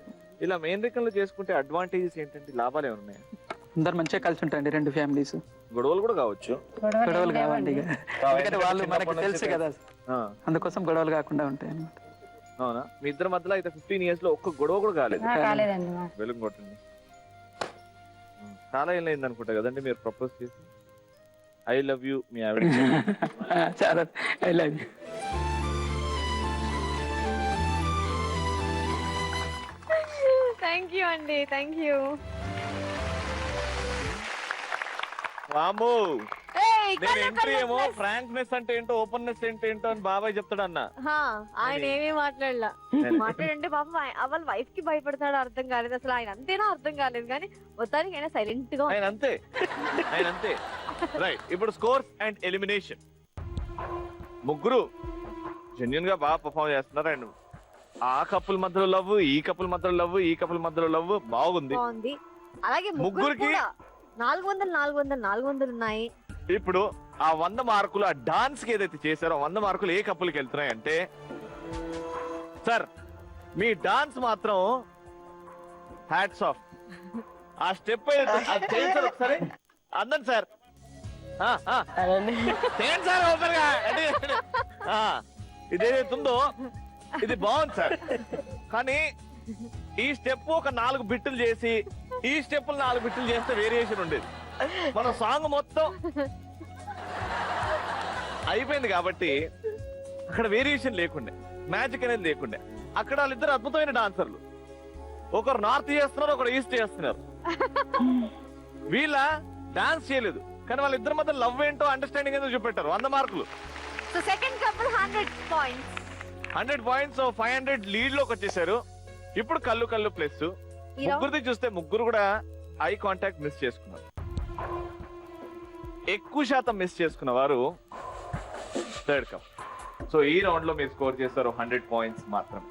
ఇలా మెయిన్ రికంలో చేసుకుంటే అడ్వాంటేజెస్ ఏంటంటే లాభాలు ఏమున్నాయి? అందరు మంచిగా కలిసి ఉంటాయండి రెండు ఫ్యామిలీస్. గొడవలు కూడా కావచ్చు. గొడవలు కావండి ఇక. ఎందుకంటే వాళ్ళు మనకు తెలుసు కదా, ఆ, అందుకోసం గొడవలు కాకుండా ఉంటాయి అన్నమాట. అవునా? మీ ఇద్దరి మధ్యలో అయితే 15 years లో ఒక్క గొడవ కూడా కాలేదు. కాలేదండి వెలుగు కొట్టండి. చాలా ఏం అయింది అనుకుంటా కదండి మీరు ప్రపోజ్ చేసి. ఐ లవ్ యూ మీ ఆవిడ. చాలా I love you. Thank you అండి, థ్యాంక్ యూ. వామ్మో, నేను ఎంట్రీ ఏమో ఫ్రాంక్నెస్ అంటే ఏంటో, ఓపెన్నెస్ అంటే ఏంటో అని బాబాయ్ చెప్తాడు అన్న. ఆయన ఏమీ మాట్లాడలా. మాట్లాడంటే పాపం వాళ్ళ వైఫ్ కి భయపడతాడు, అర్థం కాలేదు అసలు. ఆయన అంతేనా అర్థం కాలేదు, కానీ మొత్తానికి ఆయన సైలెంట్ గా ఆయన అంతే, ఆయన అంతే. రైట్, ఇప్పుడు స్కోర్స్ అండ్ ఎలిమినేషన్. ముగ్గురు జెన్యున్ గా బాగా పర్ఫార్మ్ చేస్తున్నారు. అండ్ ఆ కపుల్ మధ్యలో లవ్, ఈ కపుల్ మధ్యలో లవ్, ఈ కపుల్ మధ్యలో లవ్ బాగుంది. బాగుంది. అలాగే ముగ్గురికి 400 ఉన్నాయి. ఇప్పుడు ఆ 100 మార్కులు ఆ డాన్స్ కి ఏదైతే చేశారో 100 మార్కులు ఏ కప్పులకి వెళ్తున్నాయి అంటే, సార్ మీ డాన్స్ మాత్రం హ్యాట్స్ ఆఫ్. ఆ స్టెప్ ఒకసారి అందండి సార్, చేయండి సార్ ఓపెన్ గా. ఇదేదైతే ఉందో ఇది బాగుంది సార్, కానీ ఈ స్టెప్ ఒక 4 బిట్టులు చేసి ఈ స్టెప్ 4 బిట్టులు చేస్తే వేరియేషన్ ఉండేది. మన సాంగ్ మొత్తం అయిపోయింది కాబట్టి అక్కడ వేరియేషన్ లేకుండే, మ్యాజిక్ అనేది లేకుండే. అక్కడ వాళ్ళిద్దరు అద్భుతమైన డాన్సర్లు, ఒకరు నార్త్ చేస్తున్నారు, ఒకరు ఈస్ట్ చేస్తున్నారు. వీళ్ళ డాన్స్ చేయలేదు, కానీ వాళ్ళిద్దరి మధ్య లవ్ ఏంటో అండర్స్టాండింగ్ ఏంటో చూపెట్టారు. 100 మార్కులు. So second couple 100 points. 100 points, 500 lead లోకి వచ్చేసారు. ఇప్పుడు కళ్ళు ప్లస్. ముగ్గురిది చూస్తే ముగ్గురు కూడా ఐ కాంటాక్ట్ మిస్ చేసుకున్నారు. ఎక్కువ శాతం మిస్ చేసుకున్న వారు థర్డ్ కప్. సో ఈ రౌండ్ లో మీరు స్కోర్ చేస్తారు 100 points మాత్రం.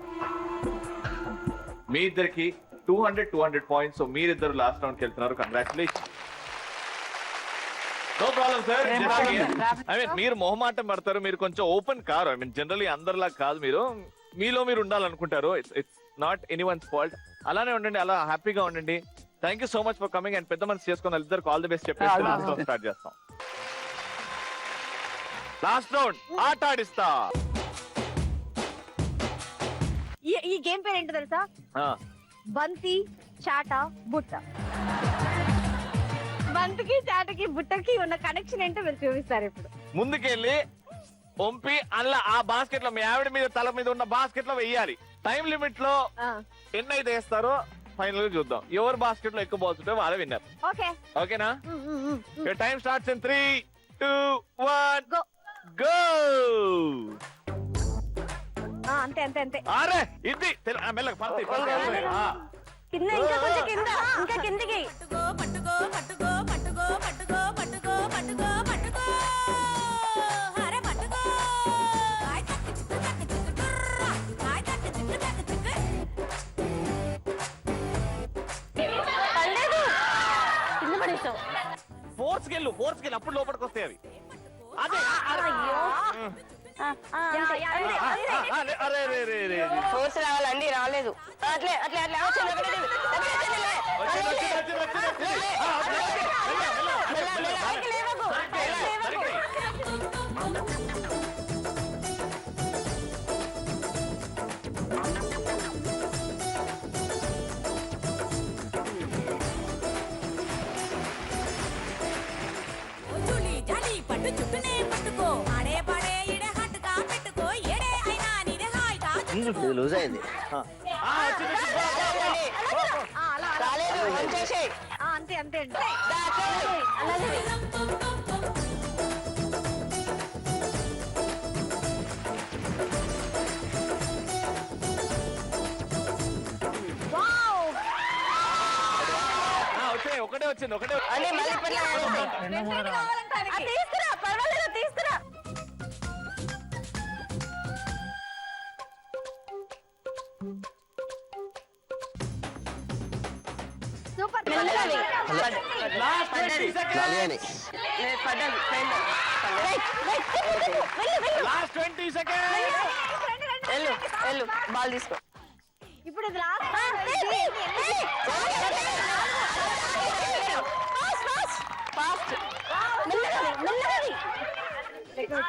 మీ ఇద్దరికి 200 points. సో మీరిద్దరు లాస్ట్ రౌండ్ కి వెళ్తున్నారు. Congratulation. No problem sir. I mean మీరు మొహమాటం పడతారు, మీరు కొంచెం ఓపెన్ కారు. ఐ మీన్ జనరల్లీ అందరిలా కాదు, మీరు మీలో మీరు ఉండాలనుకుంటారు. It's not anyone's fault. అలానే ఉండండి, అలా హ్యాపీగా ఉండండి. Thank you so much for coming. And పెద్ద మనసు చేసుకుని ఇద్దరు ఆల్ ది బెస్ట్ చెప్పేసి లాస్ట్ రౌండ్ స్టార్ట్ చేస్తాం. లాస్ట్ రౌండ్ ఆట ఆడిస్తా. ఈ గేమ్ పేరు ఏంటో తెలుసా? బంతి చాట బుట్ట. బంతికి చాటకి బుట్టకి ఉన్న కనెక్షన్ ఏంటో మీరు చూపిస్తారు ఇప్పుడు. ముందుకెళ్ళి పంపి అలా ఆ బాస్కెట్ లో మీ ఆవిడ మీద తల మీద ఉన్న బాస్కెట్ లో వెయ్యాలి. టైం లిమిట్ లో ఎన్ని అయితే వేస్తారో ఫైనల్ గా చూద్దాం. ఎవరు బాస్కెట్ లో ఎక్కువ బాల్స్ ఉంటే వాళ్ళే విన్నర్. ఓకేనా? Time starts in 3, 2, 1 go. అంతే. అరే ఇది మెల్లగా పడతాయి. కింద ఇంకా కొంచెం కింద, ఇంకా కిందికి. పట్టుకో పట్టుకో పట్టుకో పట్టుకో పట్టుకో పట్టుకో పట్టుకో అరే పట్టుకో హాయ్ తక్కి చిక్కు తక్కి చిక్కు టుర్రా హాయ్ తక్కి చిక్కు తక్కి చిక్కు పడలేదు, కింద పడేసావు. ఫోర్స్ కెళ్ళు అప్పుడు లోపలికి వస్తాయి అవి. అదే అరే ఫోర్స్ రావాలండి, రాలేదు. అట్లే అట్లే అట్లే జూలీ జాలీ పట్టు చుట్టూనే పట్టుకో ఆడే పాడే ఇడే హట్టుగా పెట్టుకో ఏడే అయినా నీదే హాయిగా ఇది లూజ్ అయింది. అంతే. ఒకటే వచ్చింది. తీసుకురా, పర్వాలేదు, తీసుకురా. సూపర్. లాలియాని లేదు, పడ్డది పోయింది. Last 20 seconds. వెళ్ళు వెళ్ళు బాల్ తీసుకో. ఇప్పుడు ఇది లాస్ట్ ఫాస్ట్ ఇంకా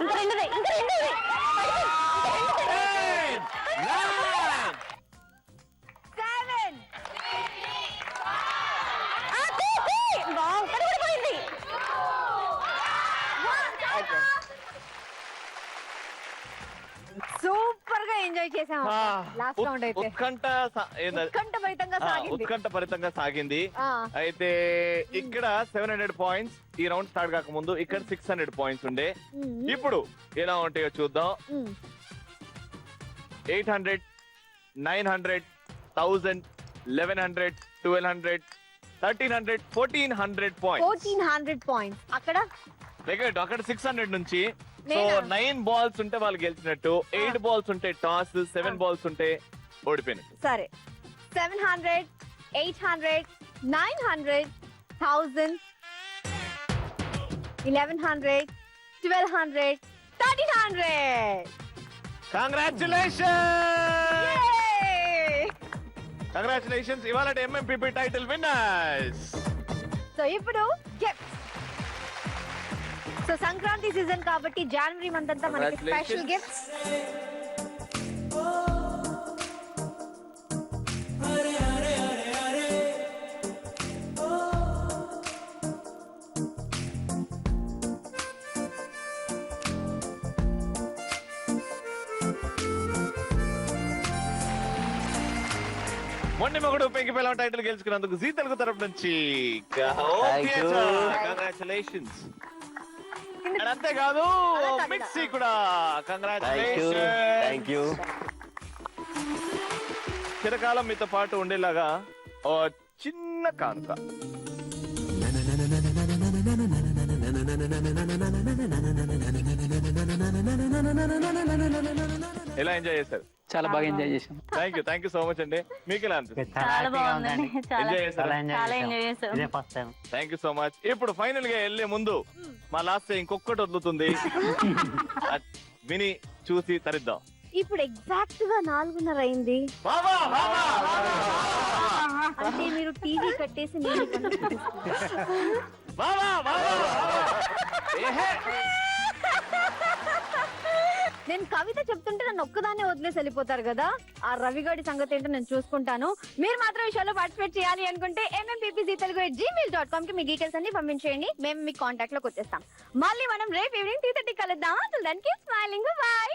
ఇంకా రెండుదే, ఇంకా రెండుదే. 10, 9. 7 పడిపోయింది. సూపర్ గా ఎంజాయ్ చేసాం లాస్ట్ రౌండ్ అయితే ఉత్కంఠభరితంగా సాగింది. అయితే ఇక్కడ 700 పాయింట్స్ ఈ రౌండ్ స్టార్ట్ కాకముందు, ఇక్కడ 600 పాయింట్స్ ఉండే. ఇప్పుడు ఎలా ఉంటాయో చూద్దాం. 800, 900, 1000, 1100, 1200, 1300, 1400 పాయింట్స్. 1400 పాయింట్స్. అక్కడ అక్కడ 600 నుంచి. సో నేనా? 9 బాల్స్ ఉంటే వాళ్ళు గెలిచినట్టు, 8 బాల్స్ ఉంటే టాస్, 7 బాల్స్ ఉంటే ఓడిపోయినట్టు. సరే 700, 800, 900, 1000, 1100, 1200, 1300. కంగ్రాచులేషన్స్ ఇవాళ MMPP టైటిల్ విన్నర్స్. సో ఇప్పుడు గిఫ్ట్. సో సంక్రాంతి సీజన్ కాబట్టి జనవరి మంత్ అంతా మనకి స్పెషల్ గిఫ్ట్స్. మొండి మొగుడు పెంకి పిల్లల టైటిల్ గెలుచుకున్నందుకు జీ తెలుగు తరపు నుంచి Thank you. కంగ్రాచులేషన్స్. అంతేకాదు మిక్సీ కూడా థ్యాంక్ యూ. చిరకాలం మీతో పాటు ఉండేలాగా ఓ చిన్న కానుక. ఎలా ఎంజాయ్ చేశారు? చాలా బాగా ఎంజాయ్ చేశాం. థ్యాంక్ యూ సో మచ్ అండి. మీకు ఎలా అనిపిస్తుంది? చాలా బాగుందండి. చాలా ఎంజాయ్ చేశారా? చాలా ఎంజాయ్ చేసాం. ఇదే first time. Thank you so much. ఇప్పుడు ఫైనల్ గా వెళ్లే ముందు మా లాస్ట్ ఇంకొకటి వదులుతుంది, అది విని చూసి తరిద్దాం. ఇప్పుడు ఎగ్జాక్ట్ గా 4:30 అయింది. బాబా, బాబా. అంటే మీరు టీవీ కట్టేసి నేను బాబా, బాబా. ఏహే. నేను కవిత చెప్తుంటే నన్ను ఒక్కదాన్నే వదిలేసి వెళ్ళిపోతారు కదా. ఆ రవిగాడి సంగతి ఏంటో నేను చూసుకుంటాను. మీరు మాత్రం ఈ షోలో పార్టిసిపేట్ చేయాలి అనుకుంటే mmppztelugu@gmail.com కి మీ డీటెయిల్స్ అన్ని పంపించేయండి. మేము మీ కాంటాక్ట్ లోకి వచ్చేస్తాం. మళ్ళీ మనం రేపు ఈవినింగ్ 3:30 కలుద్దాం. దానికి స్మైలింగ్ బాయ్.